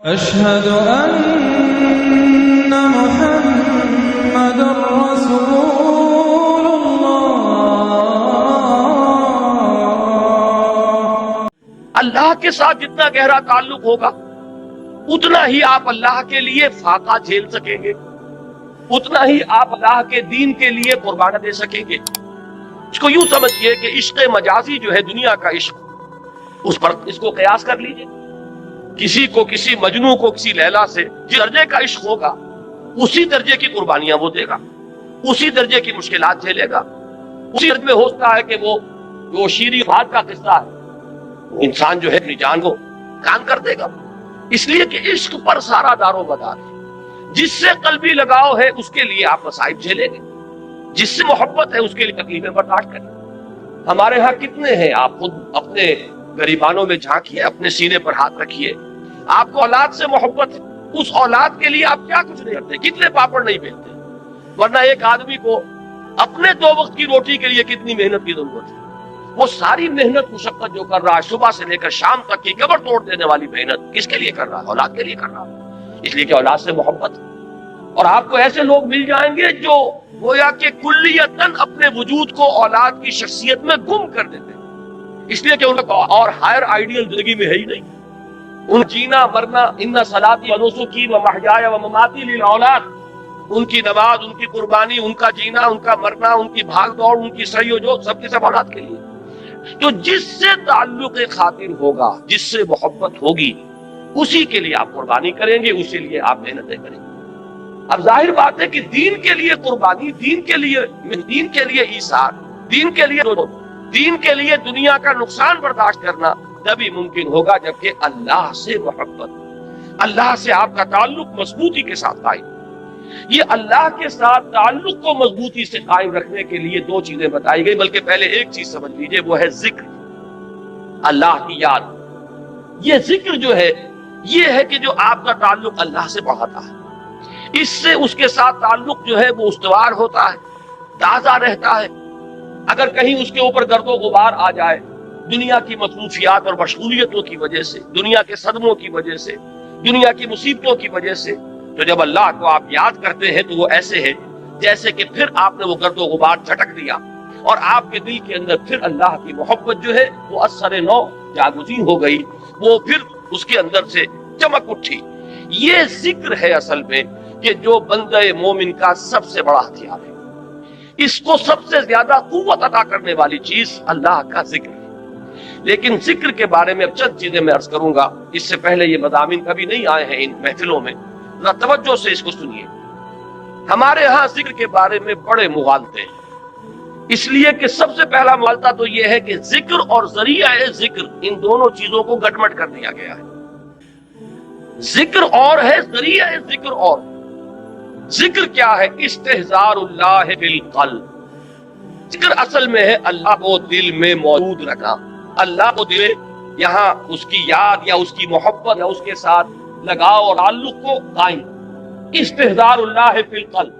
أشهد أن محمد رسول الله۔ اللہ کے ساتھ جتنا گہرا تعلق ہوگا اتنا ہی آپ اللہ کے لیے فاقہ جھیل سکیں گے، اتنا ہی آپ اللہ کے دین کے لیے قربان دے سکیں گے۔ اس کو یوں سمجھئے کہ عشق مجازی جو ہے دنیا کا عشق، اس پر اس کو قیاس کر لیجئے۔ کسی کو، کسی مجنوں کو کسی لیلا سے جس درجے کا عشق ہوگا اسی درجے کی قربانیاں وہ دے گا، اسی درجے کی مشکلات جھیلے گا، اسی درجے میں ہوتا ہے کہ وہ جو شیریں بات کا قصہ ہے، انسان جو ہے اپنی جان کو قربان کر دے گا، اس لیے کہ عشق پر سارا دار و مدار ہے۔ جس سے قلبی لگاؤ ہے اس کے لیے آپ مصائب جھیلیں گے، جس سے محبت ہے اس کے لیے تکلیفیں برداشت کریں۔ ہمارے ہاں کتنے ہیں، آپ خود اپنے گریبانوں میں جھانکیے، اپنے سینے پر ہاتھ رکھیے، آپ کو اولاد سے محبت ہے، اس اولاد کے لیے آپ کیا کچھ نہیں کرتے، کتنے پاپڑ نہیں بیلتے، ورنہ ایک آدمی کو اپنے 2 وقت کی روٹی کے لیے کتنی محنت کی ضرورت ہے۔ وہ ساری محنت مشقت جو کر رہا ہے صبح سے لے کر شام تک کی کمر توڑ دینے والی محنت کس کے لیے کر رہا ہے؟ اولاد کے لیے کر رہا ہے، اس لیے کہ اولاد سے محبت ہے۔ اور آپ کو ایسے لوگ مل جائیں گے جو گویا کہ کلیتاً اپنے وجود کو اولاد کی شخصیت میں گم کر دیتے ہیں، اس لیے کہ ان کا اور ہائر آئیڈیل زندگی میں ہے ہی نہیں۔ ان جینا مرنا، ان صلاتی و نسکی و محیای و مماتی للاولاد، ان کی نماز، ان کی قربانی، ان کا جینا، ان کا مرنا، ان کی بھاگ دوڑ، ان کی سعی و جود سب کے سب اولاد کے لیے۔ تو جس سے تعلق خاطر ہوگا، جس سے محبت ہوگی، اسی کے لیے آپ قربانی کریں گے، اسی لیے آپ محنتیں کریں گے۔ اب ظاہر بات ہے کہ دین کے لیے قربانی، دین کے لیے ایثار، دین کے لیے دنیا کا نقصان برداشت کرنا تبھی ممکن ہوگا جبکہ اللہ سے محبت، اللہ سے آپ کا تعلق مضبوطی کے ساتھ قائم۔ یہ اللہ کے ساتھ تعلق کو مضبوطی سے قائم رکھنے کے لیے 2 چیزیں بتائی گئی، بلکہ پہلے ایک چیز سمجھ لیجئے، وہ ہے ذکر، اللہ کی یاد۔ یہ ذکر جو ہے یہ ہے کہ جو آپ کا تعلق اللہ سے بڑھاتا ہے، اس سے اس کے ساتھ تعلق جو ہے وہ استوار ہوتا ہے، تازہ رہتا ہے۔ اگر کہیں اس کے اوپر گرد و غبار آ جائے دنیا کی مصروفیات اور مشغولیتوں کی وجہ سے، دنیا کے صدموں کی وجہ سے، دنیا کی مصیبتوں کی وجہ سے، تو جب اللہ کو آپ یاد کرتے ہیں تو وہ ایسے ہے جیسے کہ پھر آپ نے وہ گرد و غبار جھٹک دیا اور آپ کے دل کے اندر پھر اللہ کی محبت جو ہے وہ اثر نو جاگزین ہو گئی، وہ پھر اس کے اندر سے چمک اٹھی۔ یہ ذکر ہے اصل میں کہ جو بندہ مومن کا سب سے بڑا ہتھیار ہے، اس کو سب سے زیادہ قوت عطا کرنے والی چیز اللہ کا ذکر ہے۔ لیکن ذکر کے بارے میں اب چند چیزیں میں عرض کروں گا، اس سے پہلے یہ مضامین کبھی نہیں آئے ہیں ان محفلوں میں، ذرا توجہ سے اس کو سنیے۔ ہمارے ہاں ذکر کے بارے میں بڑے مغالطے ہیں، اس لیے کہ سب سے پہلا مغالطہ تو یہ ہے کہ ذکر اور ذریعہ ذکر ان دونوں چیزوں کو گٹمٹ کر دیا گیا ہے۔ ذکر اور ہے، ذریعہ ذکر اور۔ ذکر کیا ہے؟ استحضار اللہ بالقلب۔ ذکر اصل میں ہے اللہ کو دل میں موجود رکھنا، اللہ کو دل میں یہاں اس کی یاد یا اس کی محبت یا اس کے ساتھ لگاؤ اور تعلق کو قائم۔ استحضار اللہ بالقلب۔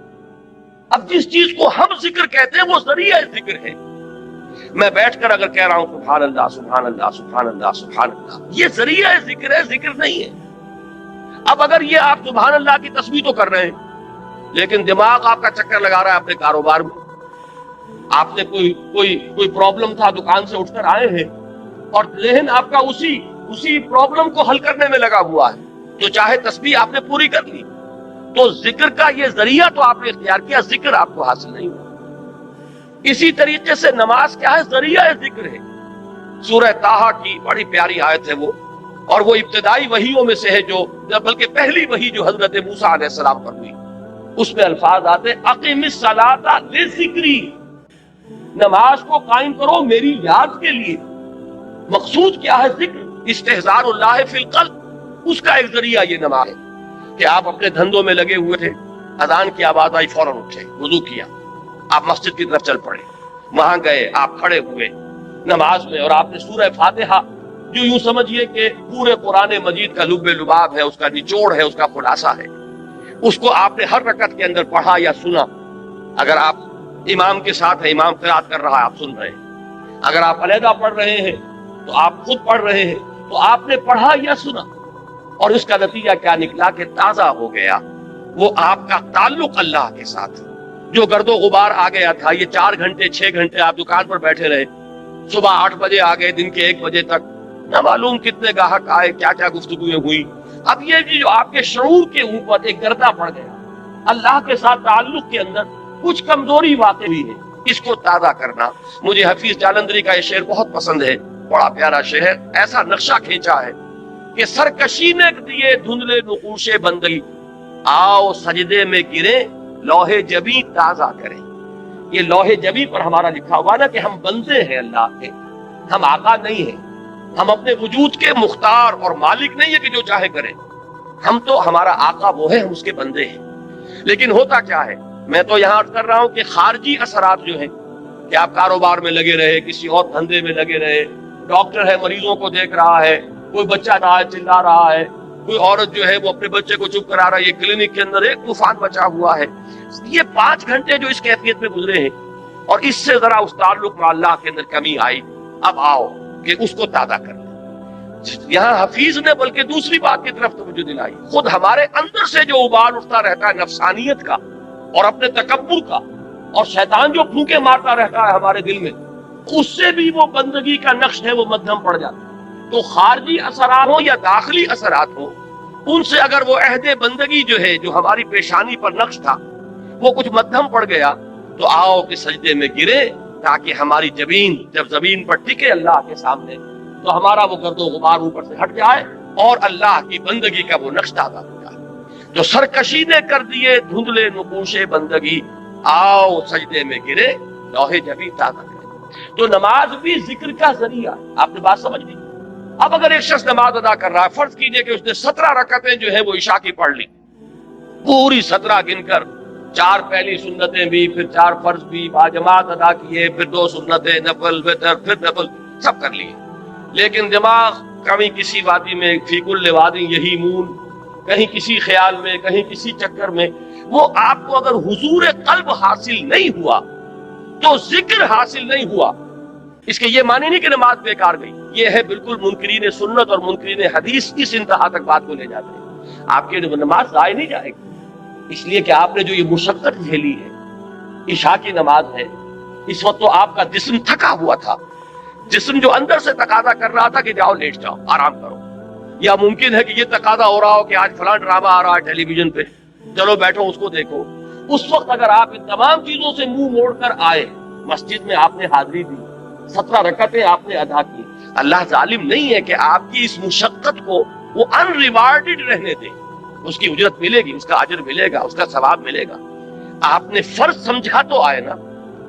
اب جس چیز کو ہم ذکر کہتے ہیں وہ ذریعہ ذکر ہے۔ میں بیٹھ کر اگر کہہ رہا ہوں سبحان اللہ سبحان اللہ سبحان اللہ سبحان اللہ، یہ ذریعہ ذکر ہے، ذکر نہیں ہے۔ اب اگر یہ آپ سبحان اللہ کی تسبیح تو کر رہے ہیں لیکن دماغ آپ کا چکر لگا رہا ہے اپنے کاروبار میں، آپ نے کوئی پرابلم تھا، دکان سے اٹھ کر آئے ہیں اور ذہن آپ کا اسی پرابلم کو حل کرنے میں لگا ہوا ہے، تو چاہے تسبیح آپ نے پوری کر لی، تو ذکر کا یہ ذریعہ تو آپ نے اختیار کیا، ذکر آپ کو حاصل نہیں ہوا۔ اسی طریقے سے نماز کیا ہے؟ ذریعہ ذکر ہے۔ سورہ طٰہٰ کی بڑی پیاری آیت ہے وہ، اور وہ ابتدائی وحیوں میں سے ہے جو بلکہ پہلی وحی جو حضرت موسیٰ علیہ السلام پر ہوئی، اس میں الفاظ آتے اقم الصلاۃ لذکری، نماز کو قائم کرو میری یاد کے لیے۔ مقصود کیا ہے؟ ذکر، استحضار اللہ فی القلب، اس کا ایک ذریعہ یہ نماز ہے کہ آپ اپنے دھندوں میں لگے ہوئے تھے، اذان کی آواز آئی فوراً اٹھے، وضو کیا، آپ مسجد کی طرف چل پڑے، وہاں گئے، آپ کھڑے ہوئے نماز میں اور آپ نے سورہ فاتحہ جو یوں سمجھیے کہ پورے قرآن مجید کا لب لباب ہے، اس کا نچوڑ ہے، اس کا خلاصہ ہے، اس کو آپ نے ہر رکعت کے اندر پڑھا یا سنا۔ اگر آپ امام کے ساتھ ہیں، امام قرات کر رہا ہے، آپ سن رہے ہیں، اگر آپ علیحدہ پڑھ رہے ہیں تو آپ خود پڑھ رہے ہیں، تو آپ نے پڑھا یا سنا، اور اس کا نتیجہ کیا نکلا کہ تازہ ہو گیا وہ آپ کا تعلق اللہ کے ساتھ. جو گرد و غبار آ گیا تھا، یہ 4 گھنٹے 6 گھنٹے آپ دکان پر بیٹھے رہے، صبح 8 بجے آ گئے، دن کے 1 بجے تک نہ معلوم کتنے گاہک آئے، کیا کیا گفتگویں ہوئی. اب یہ جو آپ کے شعور کے اوپر ایک گردہ پڑ گیا، اللہ کے ساتھ تعلق کے اندر کچھ کمزوری واقع ہوئی ہے، اس کو تازہ کرنا. مجھے حفیظ جالندھری کا یہ شعر بہت پسند ہے، بڑا پیارا شعر. ایسا نقشہ کھینچا ہے کہ سرکشی نے دیے دھندلے نقوش بندگی، آؤ سجدے میں گرے لوہے جبیں تازہ کریں. یہ لوہے جبیں پر ہمارا لکھا ہوا نا کہ ہم بندے ہیں اللہ کے، ہم آقا نہیں ہیں. ہم اپنے وجود کے مختار اور مالک نہیں ہے کہ جو چاہے کریں. ہم تو ہمارا آقا وہ ہے، ہم اس کے بندے ہیں. لیکن ہوتا کیا ہے، میں تو یہاں عرض کر رہا ہوں کہ خارجی اثرات جو ہیں کہ آپ کاروبار میں لگے رہے، کسی اور دھندے میں لگے رہے، ڈاکٹر ہے مریضوں کو دیکھ رہا ہے، کوئی بچہ رہا ہے چلا رہا ہے، کوئی عورت جو ہے وہ اپنے بچے کو چپ کرا رہا ہے، یہ کلینک کے اندر ایک طوفان بچا ہوا ہے. یہ 5 گھنٹے جو اس کیفیت میں گزرے ہیں اور اس سے ذرا اس تعلق میں اللہ کے اندر کمی آئی، اب آؤ کہ اس کو تازہ کر لیں. یہاں حفیظ نے بلکہ دوسری بات کی طرف توجہ دلائی. خود ہمارے اندر سے جو ابال اٹھتا رہتا ہے نفسانیت کا اور اپنے تکبر کا، اور شیطان جو پھونکے مارتا رہتا ہے ہمارے دل میں، اس سے بھی وہ بندگی کا نقش ہے وہ مدھم پڑ جاتا ہے. تو خارجی اثرات ہوں یا داخلی اثرات ہوں، ان سے اگر وہ عہد بندگی جو ہے جو ہماری پیشانی پر نقش تھا وہ کچھ مدھم پڑ گیا، تو آؤ کہ سجدے میں گرے تاکہ ہماری جبین جب زمین پر ٹکے اللہ کے سامنے تو ہمارا وہ گرد و غبار اوپر سے ہٹ جائے اور اللہ کی بندگی کا وہ نقش تازہ ہو جائے. تو سرکشی نے کر دیے دھندلے نقوش بندگی، آؤ سجدے میں گرے لوہے جبیں تازہ کرے. تو نماز بھی ذکر کا ذریعہ. آپ نے بات سمجھ لی. اب اگر ایک شخص نماز ادا کر رہا ہے، فرض کیجئے کہ اس نے 17 رکعتیں جو ہے وہ عشاء کی پڑھ لی، پوری 17 گن کر 4 پہلی سنتیں بھی، پھر 4 فرض بھی باجماعت ادا کیے، پھر 2 سنتیں نفل، وتر، پھر نفل، سب کر لیے. لیکن دماغ کبھی کسی وادی میں، فی کل وادی یہی مون، کہیں کسی خیال میں، کہیں کسی چکر میں، وہ آپ کو اگر حضور قلب حاصل نہیں ہوا تو ذکر حاصل نہیں ہوا. اس کے یہ معنی نہیں کہ نماز بیکار گئی. یہ ہے بالکل منکرین سنت اور منکرین حدیث اس انتہا تک بات کو لے جاتے ہیں. آپ کی نماز ضائع نہیں جائے گی، اس لیے کہ آپ نے جو یہ مشقت جھیلی ہے، عشاء کی نماز ہے، اس وقت تو آپ کا جسم تھکا ہوا تھا، جسم جو اندر سے تقاضا کر رہا تھا کہ جاؤ لیٹ جاؤ آرام کرو. یا ممکن ہے کہ یہ تقاضا ہو رہا ہو کہ آج فلاں ڈرامہ آ رہا ہے ٹیلی ویژن پہ، چلو بیٹھو اس کو دیکھو. اس وقت اگر آپ ان تمام چیزوں سے منہ موڑ کر آئے، مسجد میں آپ نے حاضری دی، 17 رکعتیں آپ نے ادا کی، اللہ ظالم نہیں ہے کہ آپ کی اس مشقت کو وہ ان ریوارڈڈ رہنے دے. اس کی اجرت ملے گی، اس کا اجر ملے گا، اس کا ثواب ملے گا. آپ نے فرض سمجھا تو آئے نا،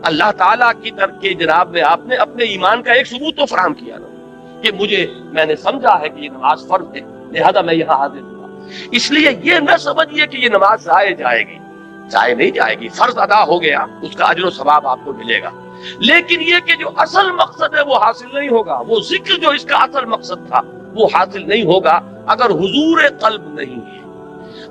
اللہ تعالیٰ کی طرف کے جناب میں آپ نے اپنے ایمان کا ایک ثبوت تو فراہم کیا نا کہ میں نے سمجھا ہے کہ یہ نماز فرض ہے، لہذا میں یہاں حاضر ہوا. اس لیے یہ نہ سمجھیے کہ یہ نماز ضائع جائے گی، ضائع نہیں جائے گی. فرض ادا ہو گیا، اس کا اجر و ثواب آپ کو ملے گا. لیکن یہ کہ جو اصل مقصد ہے وہ حاصل نہیں ہوگا، وہ ذکر جو اس کا اصل مقصد تھا وہ حاصل نہیں ہوگا اگر حضور قلب نہیں ہے.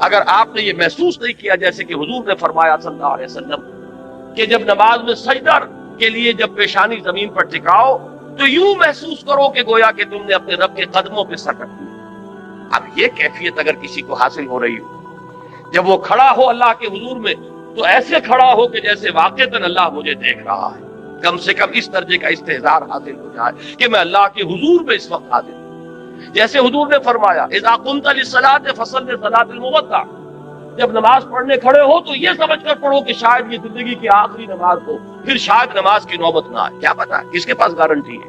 اگر آپ نے یہ محسوس نہیں کیا جیسے کہ حضور نے فرمایا صلی اللہ علیہ وسلم کہ جب نماز میں سجدہ کے لیے جب پیشانی زمین پر ٹکاؤ تو یوں محسوس کرو کہ گویا کہ تم نے اپنے رب کے قدموں پہ سر رکھ دیا. اب یہ کیفیت اگر کسی کو حاصل ہو رہی ہو، جب وہ کھڑا ہو اللہ کے حضور میں تو ایسے کھڑا ہو کہ جیسے واقعتاً اللہ مجھے دیکھ رہا ہے، کم سے کم اس درجے کا استحضار حاصل ہو جائے کہ میں اللہ کے حضور میں اس وقت حاضر ہوں. جیسے حضور نے فرمایا اذا قمت للصلاۃ فصل صلاۃ المودع، جب نماز پڑھنے کھڑے ہو تو یہ سمجھ کر پڑھو کہ شاید یہ زندگی کی آخری نماز ہو، پھر شاید نماز کی نوبت نہ آئے. کیا پتا کس کے پاس گارنٹی ہے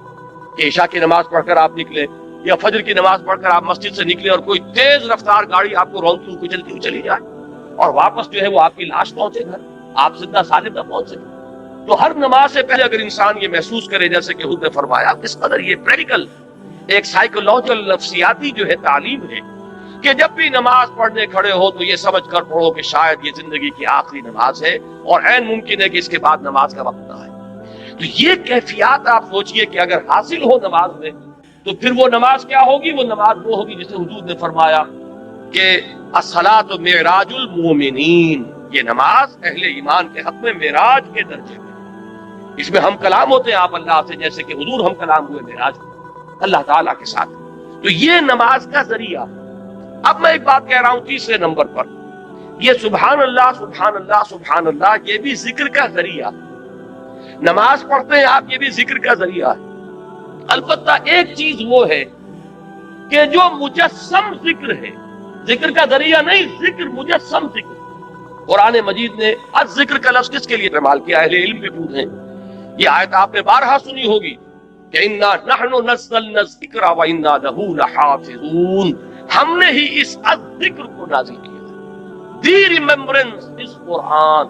کہ عشاء کی نماز پڑھ کر آپ نکلے یا فجر کی نماز پڑھ کر آپ مسجد سے نکلے اور کوئی تیز رفتار گاڑی آپ کو رونتی ہوئی چلتی ہوئی چلی جائے اور واپس جو ہے وہ آپ کی لاش پہنچے گھر، آپ زندہ سالم نہ پہنچ سکے. تو ہر نماز سے پہلے اگر انسان یہ محسوس کرے جیسے کہ حضور نے فرمایا، کس قدر یہ پریکٹیکل ایک سائیکولوجیکل نفسیاتی جو ہے تعلیم ہے کہ جب بھی نماز پڑھنے کھڑے ہو تو یہ سمجھ کر پڑھو کہ شاید یہ زندگی کی آخری نماز ہے اور عین ممکن ہے کہ اس کے بعد نماز کا وقت نہ آئے. تو یہ کیفیات آپ سوچئے کہ اگر حاصل ہو نماز میں تو پھر وہ نماز کیا ہوگی؟ وہ نماز وہ ہوگی جسے حضور نے فرمایا کہ الصلاۃ معراج المومنین، یہ نماز اہل ایمان کے حق میں معراج کے درجے میں، اس میں ہم کلام ہوتے ہیں آپ اللہ سے جیسے کہ حضور ہم کلام ہوئے معراج اللہ تعالیٰ کے ساتھ. تو یہ نماز کا ذریعہ اب میں ایک بات کہہ رہا ہوں تیسرے نمبر پر، یہ سبحان اللہ سبحان اللہ سبحان اللہ یہ بھی ذکر کا ذریعہ، نماز پڑھتے ہیں آپ یہ بھی ذکر کا ذریعہ ہے۔ البتہ ایک چیز وہ ہے کہ جو مجسم ذکر ہے، ذکر کا ذریعہ نہیں، ذکر مجسم ذکر۔ قرآن مجید نے الذکر کا لفظ کس کے لیے استعمال کیا؟ اہل علم بھی پوچھیں، یہ آیت آپ نے بارہا سنی ہوگی کہ انا نحن نزلنا الذکر وانا لہ لحافظون، ہم نے ہی اس الذکر کو نازل کیا۔ دی ریممبرنس اس قرآن،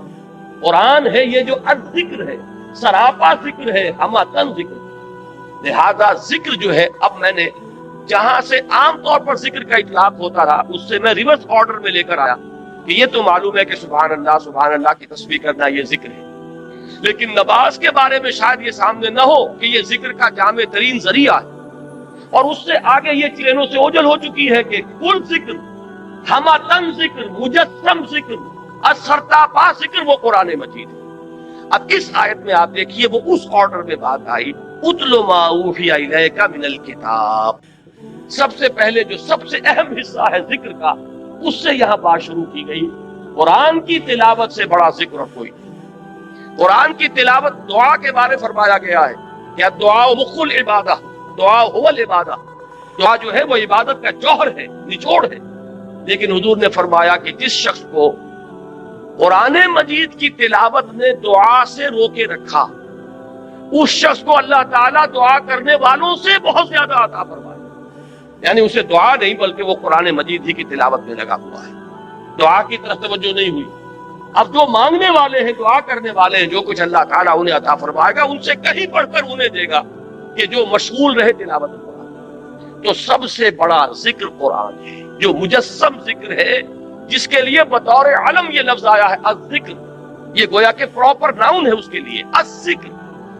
قرآن ہے یہ جو الذکر ہے، سراپا ذکر ہے، ہماتن ذکر۔ لہذا ذکر جو ہے، اب میں نے جہاں سے عام طور پر ذکر کا اطلاق ہوتا رہا اس سے میں ریورس آرڈر میں لے کر آیا کہ یہ تو معلوم ہے کہ سبحان اللہ کی تسبیح کرنا یہ ذکر ہے، لیکن نماز کے بارے میں شاید یہ سامنے نہ ہو کہ یہ ذکر کا جامع ترین ذریعہ ہے، اور اس سے آگے یہ چینوں سے اوجل ہو چکی ہے کہ کل ذکر، ہماتن ذکر، مجسم ذکر، اثرتاپا ذکر وہ قرآن مجید ہے۔ اب اس آیت میں آپ دیکھیے وہ اس آرڈر میں بات آئی، اتل ما اوحی الیک من الکتاب، سب سے پہلے جو سب سے اہم حصہ ہے ذکر کا، اس سے یہاں بات شروع کی گئی۔ قرآن کی تلاوت سے بڑا ذکر اور کوئی نہیں۔ قرآن کی تلاوت دعا کے بارے فرمایا گیا ہے کہ دعا مخ العبادہ، دعا هو العبادہ، دعا جو ہے وہ عبادت کا جوہر ہے، نچوڑ ہے۔ لیکن حضور نے فرمایا کہ جس شخص کو قرآن مجید کی تلاوت نے دعا سے روکے رکھا، اس شخص کو اللہ تعالیٰ دعا کرنے والوں سے بہت زیادہ عطا فرمائے، یعنی اسے دعا نہیں بلکہ وہ قرآن مجید ہی کی تلاوت میں لگا ہوا ہے، دعا کی طرف توجہ نہیں ہوئی۔ اب جو مانگنے والے ہیں، دعا کرنے والے ہیں، جو کچھ اللہ تعالیٰ انہیں عطا فرمائے گا ان سے کہیں بڑھ کر انہیں دے گا کہ جو مشغول رہے تلاوت قرآن۔ تو سب سے بڑا ذکر قرآن ہے، جو مجسم ذکر ہے، جس کے لیے بطور علم یہ لفظ آیا ہے الذکر، یہ گویا کہ پراپر ناؤن ہے اس کے لیے، الذکر،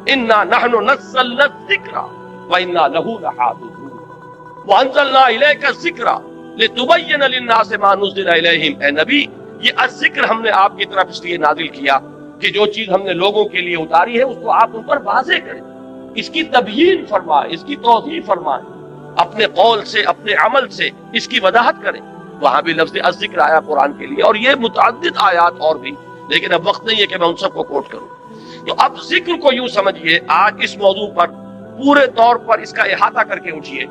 انا نحن نزلنا الذکر وانا لہ لحافظون وانزلنا الیک الذکر لتبین للناس ما نزل الیہم۔ اے نبی، یہ الذکر ہم نے آپ کی طرف اس لیے نازل کیا کہ جو چیز ہم نے لوگوں کے لیے اتاری ہے اس کو آپ ان پر واضح کریں، اس کی تبیین فرمائیں، اس کی توضیح فرمائیں، اپنے قول سے، اپنے عمل سے اس کی وضاحت کریں۔ وہاں بھی لفظ الذکر آیا قرآن کے لیے، اور یہ متعدد آیات اور بھی، لیکن اب وقت نہیں ہے کہ میں ان سب کو کوٹ کروں۔ تو اب ذکر کو یوں سمجھیے، آج اس موضوع پر پورے طور پر اس کا احاطہ کر کے اٹھیے۔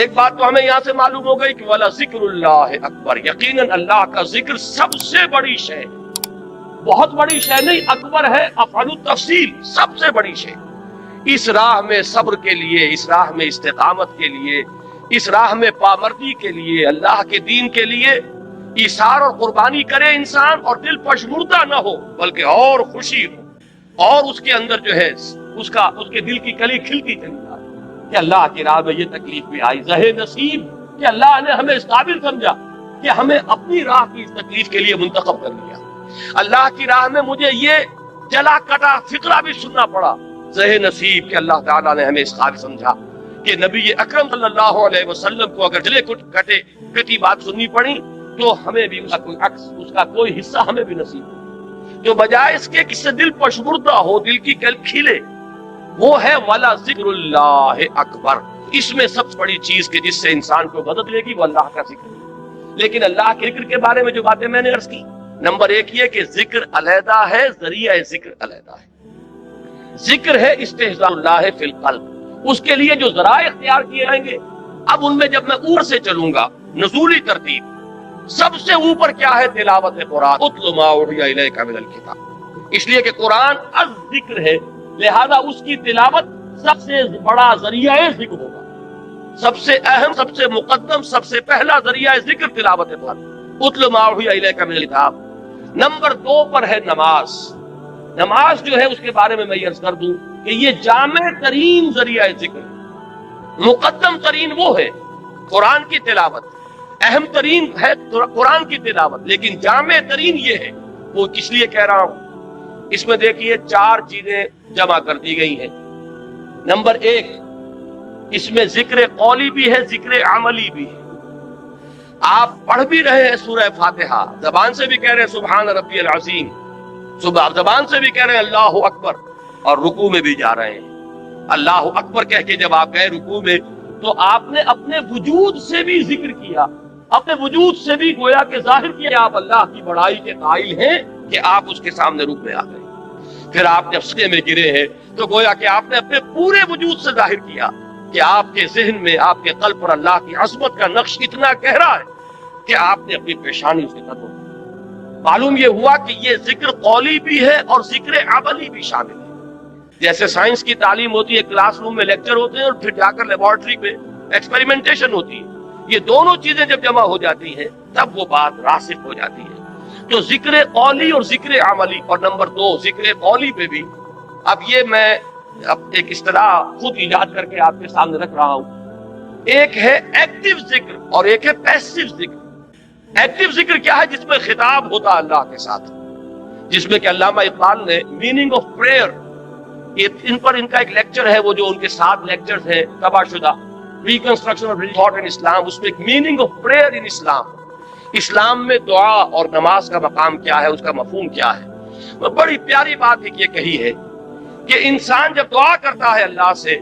ایک بات تو ہمیں یہاں سے معلوم ہو گئی کہ وَلَا ذِكْرُ اللَّهِ اکبر، یقیناً اللہ کا ذکر سب سے بڑی شے، بہت بڑی شے نہیں، اکبر ہے افعال التفصیل، سب سے بڑی شے۔ اس راہ میں صبر کے لیے، اس راہ میں استقامت کے لیے، اس راہ میں پامردی کے لیے، اللہ کے دین کے لیے ایثار اور قربانی کرے انسان، اور دل پشمردہ نہ ہو بلکہ اور خوشی ہو، اور اس کے اندر جو ہے اس کے دل کی کلی کھلتی چلی جائے کہ اللہ کی راہ میں یہ تکلیف بھی آئی، زہ نصیب کہ اللہ نے ہمیں اس قابل سمجھا کہ ہمیں اپنی راہ کی اس تکلیف کے لیے منتخب کر لیا، اللہ کی راہ میں مجھے یہ جلا کٹا فقرہ بھی سننا پڑا، زہ نصیب کہ اللہ تعالیٰ نے ہمیں اس قابل سمجھا کہ نبی اکرم صلی اللہ علیہ وسلم کو اگر جلے کٹے کٹی بات سننی پڑی تو ہمیں بھی اس کا کوئی عکس، اس کا کوئی حصہ ہمیں بھی نصیب ہو، جو بجائے اس کے کس سے دل پشمردہ ہو، دل کی کل کھلے، وہ ہے وَلَا ذِكْرُ اللَّهِ اکبر۔ اس میں سب سے بڑی چیز کہ جس سے انسان کو مدد لے گی وہ اللہ کا ذکر ہے۔ لیکن اللہ کے ذکر کے بارے میں جو باتیں میں نے عرض کی، نمبر ایک یہ کہ ذکر علیحدہ ہے، ذریعہ ذکر علیحدہ ہے۔ ذکر ہے استحضاء اللہ فی القلب، اس کے لیے جو ذرائع اختیار کیے جائیں گے۔ اب ان میں جب میں اوپر سے چلوں گا، نزولی ترتیب، سب سے اوپر کیا ہے؟ تلاوت قرآن، اتل ما اوحی الیک من الکتاب، اس لیے کہ قرآن الذکر ہے، لہذا اس کی تلاوت سب سے بڑا ذریعہ ذکر ہوگا، سب سے اہم، سب سے مقدم، سب سے پہلا ذریعہ ذکر تلاوت قرآن، اتل ما اوحی الیک من الکتاب۔ نمبر 2 پر ہے نماز۔ نماز جو ہے اس کے بارے میں عرض کر دوں کہ یہ جامع ترین ذریعہ ذکر ہے، مقدم ترین وہ ہے قرآن کی تلاوت، اہم ترین ہے قرآن کی تلاوت، لیکن جامع ترین یہ ہے۔ وہ کس لیے کہہ رہا ہوں؟ اس میں دیکھیے 4 چیزیں جمع کر دی گئی ہیں۔ نمبر 1، اس میں ذکر قولی بھی ہے، ذکر عملی بھی ہے۔ آپ پڑھ بھی رہے ہیں سورہ فاتحہ، زبان سے بھی کہہ رہے ہیں سبحان ربی العظیم، زبان سے بھی کہہ رہے ہیں اللہ اکبر، اور رکوع میں بھی جا رہے ہیں اللہ اکبر کہہ کے۔ جب آپ گئے رکوع میں تو آپ نے اپنے وجود سے بھی ذکر کیا، اپنے وجود سے بھی گویا کہ ظاہر کیا آپ اللہ کی بڑائی کے قائل ہیں کہ آپ اس کے سامنے رک میں آ گئے. پھر آپ جب سجدے میں گرے ہیں تو گویا کہ آپ نے اپنے پورے وجود سے ظاہر کیا کہ آپ کے ذہن میں، آپ کے قلب پر اللہ کی عظمت کا نقش اتنا گہرا ہے کہ آپ نے اپنی پیشانی اس کے قدموں میں. معلوم یہ ہوا کہ یہ ذکر قولی بھی ہے اور ذکر عملی بھی شامل ہے. جیسے سائنس کی تعلیم ہوتی ہے، کلاس روم میں لیکچر ہوتے ہیں اور پھر جا کر لیبارٹری میں ایکسپیریمنٹیشن ہوتی ہے. یہ دونوں چیزیں جب جمع ہو جاتی ہیں تب وہ بات راسخ ہو جاتی ہے. تو ذکر قولی اور ذکر عملی، اور نمبر 2 ذکر قولی پہ بھی اب یہ میں ایک اصطلاح خود ایجاد کر کے آپ کے سامنے رکھ رہا ہوں. ایک ہے ایکٹیو ذکر اور ایک ہے پیسیو ذکر. ایکٹیو ذکر کیا ہے؟ جس میں خطاب ہوتا اللہ کے ساتھ، جس میں کہ علامہ اقبال نے میننگ آف پریئر، ان پر ان کا ایک لیکچر ہے، وہ جو ان کے 7 لیکچرز ہیں تباہ شدہ، ریکنسٹرکشن آف تھاٹ ان اسلام، اس میں ایک میننگ آف پریئر ان اسلام، اسلام میں دعا اور نماز کا مقام کیا ہے، اس کا مفہوم کیا ہے. بڑی پیاری بات یہ کہی ہے کہ انسان جب دعا کرتا ہے اللہ سے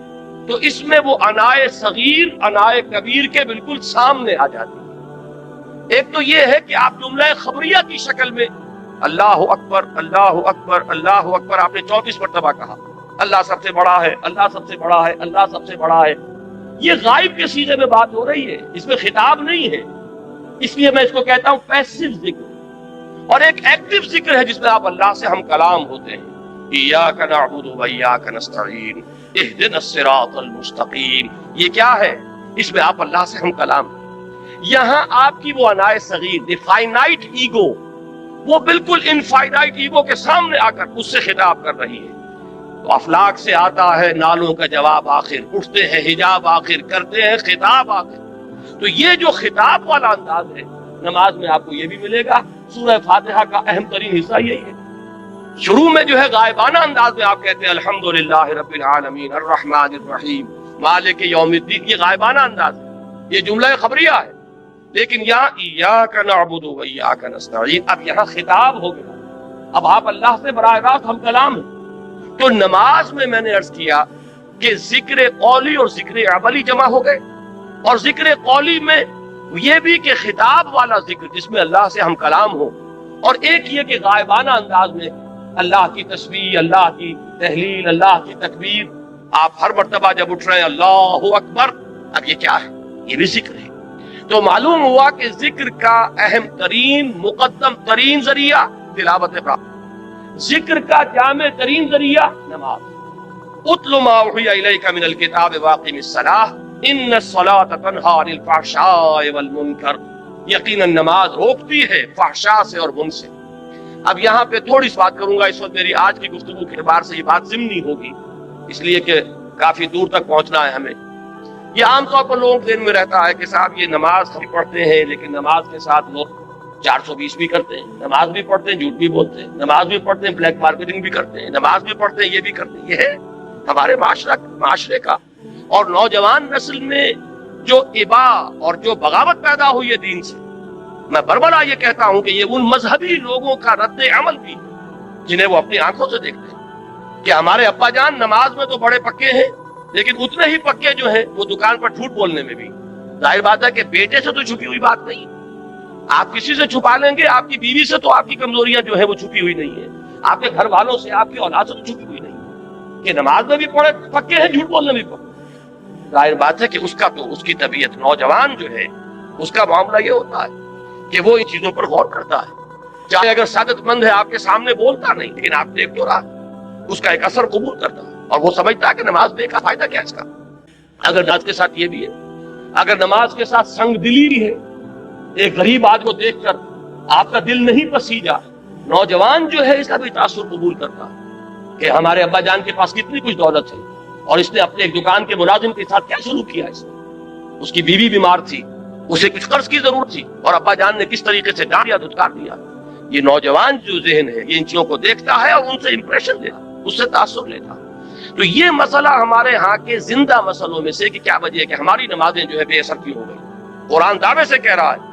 تو اس میں وہ انائے صغیر انائے کبیر کے بالکل سامنے آ جاتی ہے. ایک تو یہ ہے کہ آپ جملہ خبریہ کی شکل میں اللہ اکبر اللہ اکبر اللہ اکبر آپ نے 34 مرتبہ کہا، اللہ سب سے بڑا ہے، اللہ سب سے بڑا ہے، اللہ سب سے بڑا ہے. یہ غائب کے صیغے میں بات ہو رہی ہے، اس میں خطاب نہیں ہے، اس لیے میں اس کو کہتا ہوں پیسیو ذکر. اور ایک ایکٹیو ذکر ہے جس میں آپ اللہ سے ہم کلام ہوتے ہیں. ایاک نعبد و ایاک نستعین اہدنا الصراط المستقیم. یہ کیا ہے؟ اس میں آپ اللہ سے ہم کلام. یہاں آپ کی وہ انائے صغیر فائنائٹ ایگو، وہ بالکل انفائنائٹ ایگو کے سامنے آ کر اس سے خطاب کر رہی ہے. تو افلاک سے آتا ہے نالوں کا جواب آخر، اٹھتے ہیں حجاب آخر، کرتے ہیں خطاب آخر. تو یہ جو خطاب والا انداز ہے نماز میں آپ کو یہ بھی ملے گا. سورہ فاتحہ کا اہم ترین حصہ یہی ہے. شروع میں جو ہے غائبانہ انداز میں آپ کہتے ہیں الحمدللہ رب العالمین الرحمن الرحیم مالک یوم الدین، یہ غائبانہ انداز ہے، یہ جملہ خبریہ ہے. لیکن یہاں ایاک نعبد و ایاک نستعین، اب یہاں خطاب ہو گیا، اب آپ اللہ سے براہ راست ہم کلام ہیں. تو نماز میں نے عرض کیا کہ ذکر قولی اور ذکر عملی جمع ہو گئے. اور ذکر قولی میں یہ بھی کہ خطاب والا ذکر جس میں اللہ سے ہم کلام ہو، اور ایک یہ کہ غائبانہ انداز میں اللہ کی تسبیح، اللہ کی تحلیل، اللہ کی تکبیر، آپ ہر مرتبہ جب اٹھ رہے ہیں اللہ اکبر. اب یہ کیا ہے؟ یہ بھی ذکر ہے. تو معلوم ہوا کہ ذکر کا اہم ترین مقدم ترین ذریعہ تلاوت قرآن، ذکر کا جامع ترین ذریعہ نماز. اتل ما اوحی الیک من الکتاب واقم الصلاۃ ان الصلاۃ تنہی عن الفحشاء والمنکر. یقیناً نماز روکتی ہے فحشاء سے اور منکر سے. اب یہاں پہ تھوڑی سی بات کروں گا، اس وقت میری آج کی گفتگو کے اعتبار سے یہ بات ضمنی ہوگی، اس لیے کہ کافی دور تک پہنچنا ہے ہمیں. یہ عام طور پر لوگوں کے ذہن میں رہتا ہے کہ صاحب یہ نماز ہم پڑھتے ہیں، لیکن نماز کے ساتھ لوگ 420 بھی کرتے ہیں، نماز بھی پڑھتے ہیں، جھوٹ بھی بولتے ہیں، نماز بھی پڑھتے ہیں، بلیک مارکیٹنگ بھی کرتے ہیں، نماز بھی پڑھتے ہیں، یہ بھی کرتے ہیں. یہ ہے ہمارے معاشرے کا اور نوجوان نسل میں جو ابا اور جو بغاوت پیدا ہوئی ہے دین سے. میں بربلا یہ کہتا ہوں کہ یہ ان مذہبی لوگوں کا رد عمل بھی جنہیں وہ اپنی آنکھوں سے دیکھتے ہیں کہ ہمارے ابا جان نماز میں تو بڑے پکے ہیں، لیکن اتنے ہی پکے جو ہیں وہ دکان پر جھوٹ بولنے میں بھی. ظاہر بات ہے کہ بیٹے سے تو چھپی ہوئی بات نہیں، آپ کسی سے چھپا لیں گے، آپ کی بیوی سے تو آپ کی کمزوریاں جو ہیں وہ چھپی ہوئی نہیں ہیں، آپ کے گھر والوں سے، آپ کی اولاد سے تو چھپی ہوئی نہیں کہ نماز میں بھی پڑے پکے ہیں، جھوٹ بولنے میں بھی پکے. ظاہر بات ہے کہ اس کی طبیعت نوجوان جو ہے اس کا معاملہ یہ ہوتا ہے کہ وہ ان چیزوں پر غور کرتا ہے. چاہے اگر سعادت مند ہے آپ کے سامنے بولتا نہیں، لیکن آپ دیکھ تو رہا، اس کا ایک اثر قبول کرتا ہے اور وہ سمجھتا ہے کہ نماز میں کا فائدہ کیا اس کا. اگر نماز کے ساتھ یہ بھی ہے، اگر نماز کے ساتھ سنگ دلی بھی ہے، ایک غریب آدمی کو دیکھ کر آپ کا دل نہیں پسیجا، نوجوان جو ہے اس کا بھی تاثر قبول کرتا ہے کہ ہمارے ابا جان کے پاس کتنی کچھ دولت ہے اور اس نے اپنے ایک دکان کے ملازم کے ساتھ کیا سلوک کیا. اس کی بیوی بیمار تھی، اسے کچھ قرض کی ضرورت تھی اور ابا جان نے کس طریقے سے ڈانٹا دھتکار دیا. یہ نوجوان جو ذہن ہے یہ ان چیزوں کو دیکھتا ہے اور ان سے امپریشن لیتا، اس سے تاثر لیتا. تو یہ مسئلہ ہمارے ہاں کے زندہ مسئلوں میں سے کہ کیا وجہ ہے کہ ہماری نمازیں جو ہے بے اثر کی ہو گئی. قرآن دعوے سے کہہ رہا ہے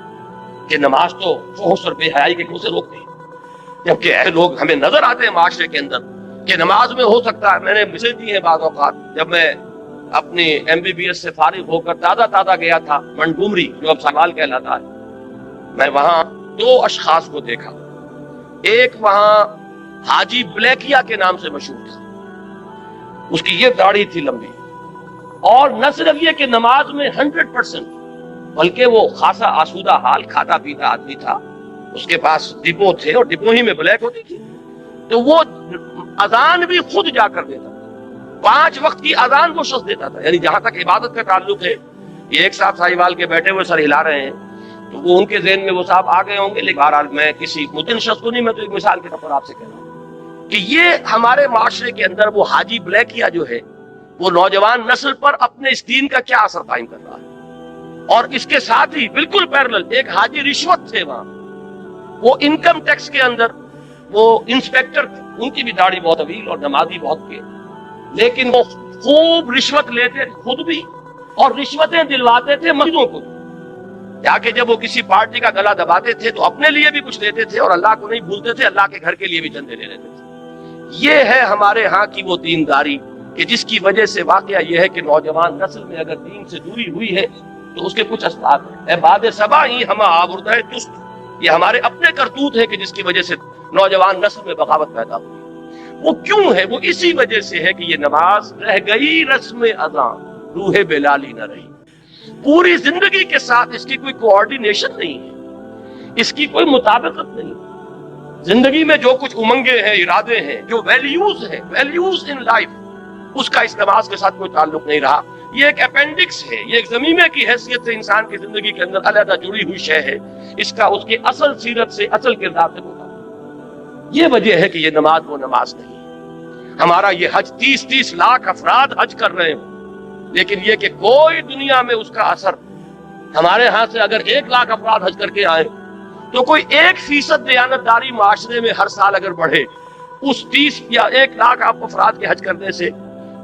کہ نماز تو فحش اور بے حیائی کے منہ سے روکتی ہے، جبکہ ایسے لوگ ہمیں نظر آتے ہیں معاشرے کے اندر کہ نماز میں ہو سکتا ہے. میں نے مثال دی ہے بعض اوقات، جب میں اپنی MBBS سے فارغ ہو کر تازہ گیا تھا منٹگومری جو اب ساگال کہلاتا ہے، میں وہاں دو اشخاص کو دیکھا. ایک وہاں حاجی بلیکیا کے نام سے مشہور تھا, اس کی یہ داڑھی تھی لمبی, اور نہ صرف یہ کہ نماز میں 100%, بلکہ وہ خاصا آسودہ حال کھاتا پیتا آدمی تھا. اس کے پاس ڈپو تھے اور ڈپو ہی میں بلیک ہوتی تھی, تو وہ اذان بھی خود جا کر دیتا تھا. 5 وقت کی اذان وہ شخص دیتا تھا. یعنی جہاں تک عبادت کا تعلق ہے, یہ ایک صاحب ساہیوال کے بیٹھے ہوئے سر ہلا رہے ہیں, تو وہ ان کے ذہن میں وہ صاحب آ گئے ہوں گے, لیکن بہرحال میں کسی متن شخص کو نہیں, میں تو ایک مثال کے طور پر آپ سے کہہ رہا ہوں کہ یہ ہمارے معاشرے کے اندر وہ حاجی بلیکیا جو ہے, وہ نوجوان نسل پر اپنے اس دین کا کیا اثر قائم کر رہا ہے. اور اس کے ساتھ ہی بالکل پیرلل ایک حاجی رشوت تھے وہاں, وہ انکم ٹیکس کے اندر وہ انسپیکٹر تھے. ان کی بھی داڑھی بہت طویل اور نمازی بہت کے, لیکن وہ خوب رشوت لیتے خود بھی, اور رشوتیں دلواتے تھے مسجدوں کو. یا کہ جب وہ کسی پارٹی کا گلا دباتے تھے تو اپنے لیے بھی کچھ لیتے تھے, اور اللہ کو نہیں بھولتے تھے, اللہ کے گھر کے لیے بھی چندے لے لیتے تھے. یہ ہے ہمارے ہاں کی وہ دینداری کہ جس کی وجہ سے واقعہ یہ ہے کہ نوجوان نسل میں اگر دین سے دوری ہوئی ہے تو اس کے کچھ اسباب ہیں. اے باد صبا ہی ہم آوردہ تست, یہ ہمارے اپنے کرتوت ہے کہ جس کی وجہ سے نوجوان نسل میں بغاوت پیدا ہوئی. وہ کیوں ہے؟ وہ اسی وجہ سے ہے کہ یہ نماز رہ گئی رسم اذان, روح بلالی نہ رہی. پوری زندگی کے ساتھ اس کی کوئی کوآرڈینیشن نہیں ہے, اس کی کوئی مطابقت نہیں. زندگی میں جو کچھ امنگیں ہیں, ارادے ہیں, جو ویلیوز ہیں, ویلیوز ان لائف, اس کا اس نماز کے ساتھ کوئی تعلق نہیں رہا. یہ ایک اپینڈکس ہے, یہ ایک ضمیمے کی حیثیت سے انسان کی زندگی کے اندر علیحدہ جڑی ہوئی شے ہے. اس کا اس کے اصل سیرت سے, اصل کردار سے ہوتا. یہ وجہ ہے کہ یہ نماز وہ نماز نہیں ہے. ہمارا یہ حج 30 لاکھ افراد حج کر رہے ہیں, لیکن یہ کہ کوئی دنیا میں اس کا اثر, ہمارے ہاں سے اگر 1 لاکھ افراد حج کر کے آئے تو کوئی 1% دیانتداری معاشرے میں ہر سال اگر بڑھے, اس 30 یا 1 لاکھ افراد کے حج کرنے سے,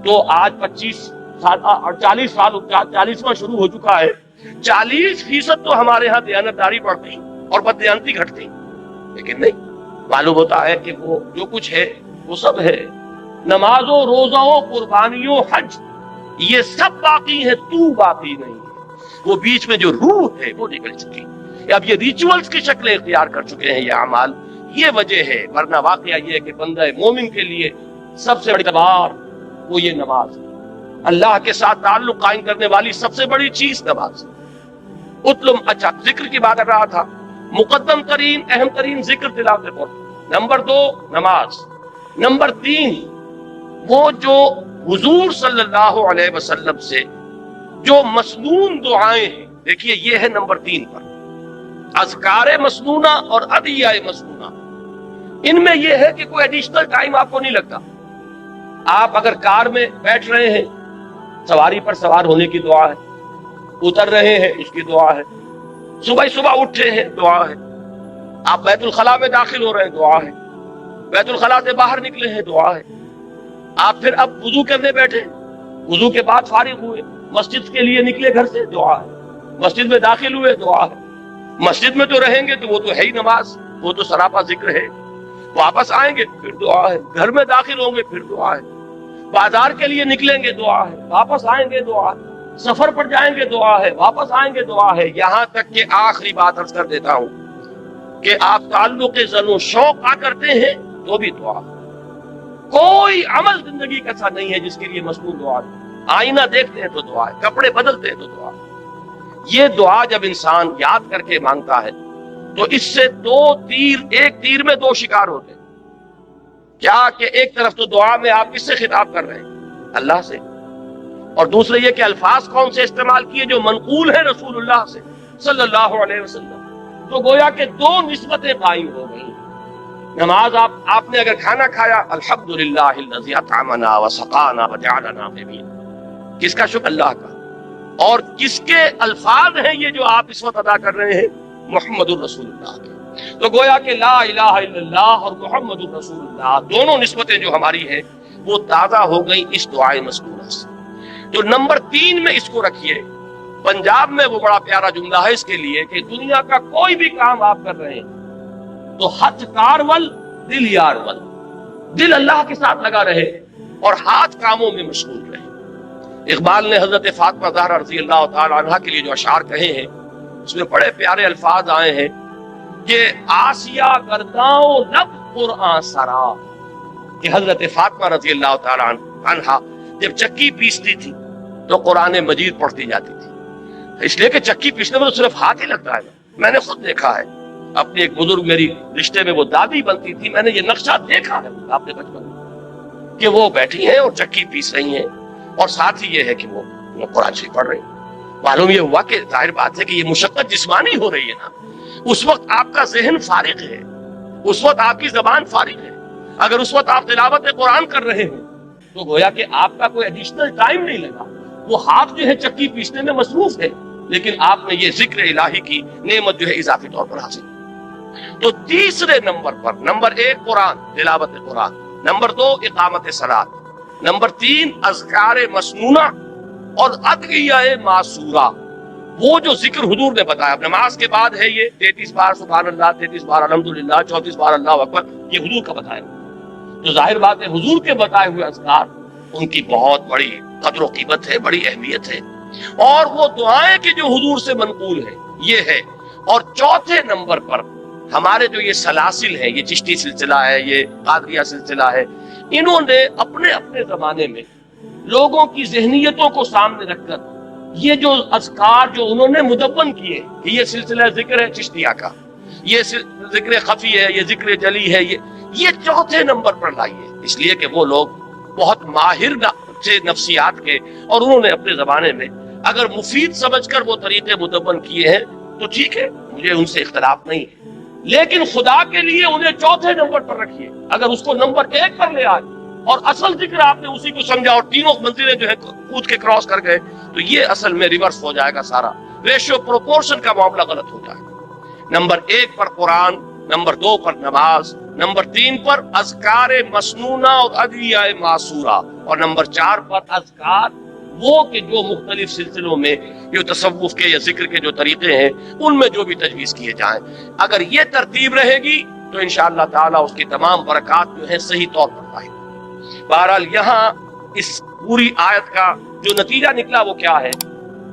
تو آج 25 سال اور 40 سال 40واں شروع ہو چکا ہے. 40% تو ہمارے ہاں دیانتداری بڑھتی اور بددیانتی گھٹتی. لیکن نہیں, معلوم ہوتا ہے کہ وہ جو کچھ ہے وہ سب ہے. نمازوں, روزوں, قربانیوں, حج, یہ سب باقی ہے, تو باقی نہیں ہے. وہ بیچ میں جو روح ہے وہ نکل چکی. اب یہ ریچولز کی شکلیں اختیار کر چکے ہیں یہ اعمال. یہ وجہ ہے, ورنہ واقعہ یہ ہے کہ بندہ مومن کے لیے سب سے بڑی اعتبار وہ یہ نماز ہے. اللہ کے ساتھ تعلق قائم کرنے والی سب سے بڑی چیز نماز. اچھا, ذکر کی بات کر رہا تھا. مقدم ترین اہم ترین ذکر تلاوت قرآن. نمبر 2 نماز. نمبر 3 وہ جو حضور صلی اللہ علیہ وسلم سے جو مسنون دعائیں ہیں. دیکھیے یہ ہے نمبر 3 پر, اذکار مسنونہ اور ادعیہ مسنونہ. ان میں یہ ہے کہ کوئی ایڈیشنل ٹائم آپ کو نہیں لگتا. آپ اگر کار میں بیٹھ رہے ہیں, سواری پر سوار ہونے کی دعا ہے, اتر رہے ہیں اس کی دعا ہے, صبح اٹھے ہیں دعا ہے, آپ بیت الخلاء میں داخل ہو رہے ہیں دعا ہے, بیت الخلاء سے باہر نکلے ہیں دعا ہے, آپ پھر اب وضو کرنے بیٹھے, وضو کے بعد فارغ ہوئے, مسجد کے لیے نکلے گھر سے دعا ہے, مسجد میں داخل ہوئے دعا ہے. مسجد میں تو رہیں گے تو وہ تو ہے ہی نماز, وہ تو سراپا ذکر ہے. واپس آئیں گے پھر دعا ہے, گھر میں داخل ہوں گے پھر دعا ہے, بازار کے لیے نکلیں گے دعا ہے, واپس آئیں گے دعا ہے, سفر پر جائیں گے دعا ہے, واپس آئیں گے دعا ہے. یہاں تک کہ آخری بات عرض کر دیتا ہوں کہ آپ تعلق زن و شوق کرتے ہیں تو بھی دعا. کوئی عمل زندگی کا ایسا نہیں ہے جس کے لیے مسنون دعا نہیں. آئینہ دیکھتے ہیں تو دعا ہے, کپڑے بدلتے ہیں تو دعا ہے. یہ دعا جب انسان یاد کر کے مانگتا ہے تو اس سے 2 تیر, ایک تیر میں 2 شکار ہوتے ہیں. کیا کہ ایک طرف تو دعا میں آپ کس سے خطاب کر رہے ہیں؟ اللہ سے. اور دوسرے یہ کہ الفاظ کون سے استعمال کیے جو منقول ہیں رسول اللہ سے صلی اللہ علیہ وسلم. تو گویا کہ 2 نسبتیں قائم ہو گئی. نماز آپ نے اگر کھانا کھایا, الحمدللہ الذی اطعمنا وسقانا وجعلنا مؤمنین. کس کا شکر؟ اللہ کا. اور کس کے الفاظ ہیں یہ جو آپ اس وقت ادا کر رہے ہیں؟ محمد الرسول اللہ کے. تو گویا کہ لا الہ الا اللہ اور محمد الرسول اللہ دونوں نسبتیں جو ہماری ہیں وہ تازہ ہو گئی اس دعائے مسکورہ سے. تو نمبر 3 میں اس کو رکھیے. پنجاب میں وہ بڑا پیارا جملہ ہے اس کے لیے کہ دنیا کا کوئی بھی کام آپ کر رہے ہیں تو ہاتھ کارول دل یارول. دل اللہ کے ساتھ لگا رہے اور ہاتھ کاموں میں مشغول رہے. اقبال نے حضرت فاطمہ زہرا رضی اللہ تعالی عنہا کے لیے جو اشعار کہے ہیں اس میں بڑے پیارے الفاظ آئے ہیں کہ آسیہ گرداؤ لب قرآن سرا، کہ حضرت فاطمہ رضی اللہ تعالیٰ عنہا جب چکی پیستی تھی تو قرآن مجید پڑھتی جاتی تھی، اس لیے کہ چکی پیسنے میں تو صرف ہاتھ ہی لگتا ہے. میں نے خود دیکھا ہے، اپنی ایک بزرگ میری رشتے میں وہ دادی بنتی تھی، میں نے یہ نقشہ دیکھا ہے اپنے بچپن میں کہ وہ بیٹھی ہیں اور چکی پیس رہی ہیں اور ساتھ ہی یہ ہے کہ وہ قرآن شریف پڑھ رہی ہیں. معلوم یہ ہوا کہ ظاہر بات ہے کہ یہ مشقت جسمانی ہو رہی ہے نا، اس وقت آپ کا ذہن فارغ ہے، اس وقت آپ کی زبان فارغ ہے. اگر اس وقت آپ تلاوت قرآن کر رہے ہیں تو گویا کہ آپ کا کوئی ایڈیشنل ٹائم نہیں لگا، وہ ہاتھ جو ہے چکی پیسنے میں مصروف ہے، لیکن آپ نے یہ ذکر الہی کی نعمت جو ہے اضافی طور پر حاصل. تو تیسرے نمبر پر، نمبر 1 قرآن، تلاوت قرآن، نمبر 2 اقامت صلاۃ، نمبر 3 اذکار مسنونہ اور ادعیہ معصورہ. وہ جو ذکر حضور نے بتایا نماز کے بعد ہے، یہ 33 بار سبحان اللہ، 33 بار الحمدللہ، 34 بار اللہ اکبر، یہ حضور کا بتایا. تو ظاہر بات ہے حضور کے بتائے ہوئے اذکار ان کی بہت بڑی قدر و قیمت ہے، بڑی اہمیت ہے. اور وہ دعائیں کہ جو حضور سے منقول ہیں یہ ہے. اور چوتھے نمبر پر ہمارے جو یہ سلاسل ہیں، یہ چشتی سلسلہ ہے، یہ قادریہ سلسلہ ہے، انہوں نے اپنے اپنے زمانے میں لوگوں کی ذہنیتوں کو سامنے رکھ کر یہ جو اذکار جو انہوں نے مدون کیے کہ یہ سلسلہ ذکر ہے چشتیہ کا، یہ ذکر خفی ہے، یہ ذکر جلی ہے، یہ چوتھے نمبر پر لائیے. اس لیے کہ وہ لوگ بہت ماہر تھے نفسیات کے، اور انہوں نے اپنے زمانے میں اگر مفید سمجھ کر وہ طریقے مدون کیے ہیں تو ٹھیک ہے، مجھے ان سے اختلاف نہیں ہے. لیکن خدا کے لیے انہیں چوتھے نمبر پر رکھیے. اگر اس کو نمبر 1 پر لے آئے اور اصل ذکر آپ نے اسی کو سمجھا اور تینوں منزلیں جو ہے کود کے کراس کر گئے تو یہ اصل میں ریورس ہو جائے گا، سارا ریشو پروپورشن کا معاملہ غلط ہو جائے گا. نمبر 1 پر قرآن، نمبر 2 پر نماز، نمبر 3 پر اذکار مسنونہ اور ادعیہ معصورہ، اور نمبر 4 پر اذکار وہ کہ جو مختلف سلسلوں میں جو تصوف کے یا ذکر کے جو طریقے ہیں ان میں جو بھی تجویز کیے جائیں. اگر یہ ترتیب رہے گی تو انشاءاللہ تعالی اس کی تمام برکات جو ہیں صحیح طور پر پائیں. بہرحال یہاں اس پوری آیت کا جو نتیجہ نکلا وہ کیا ہے؟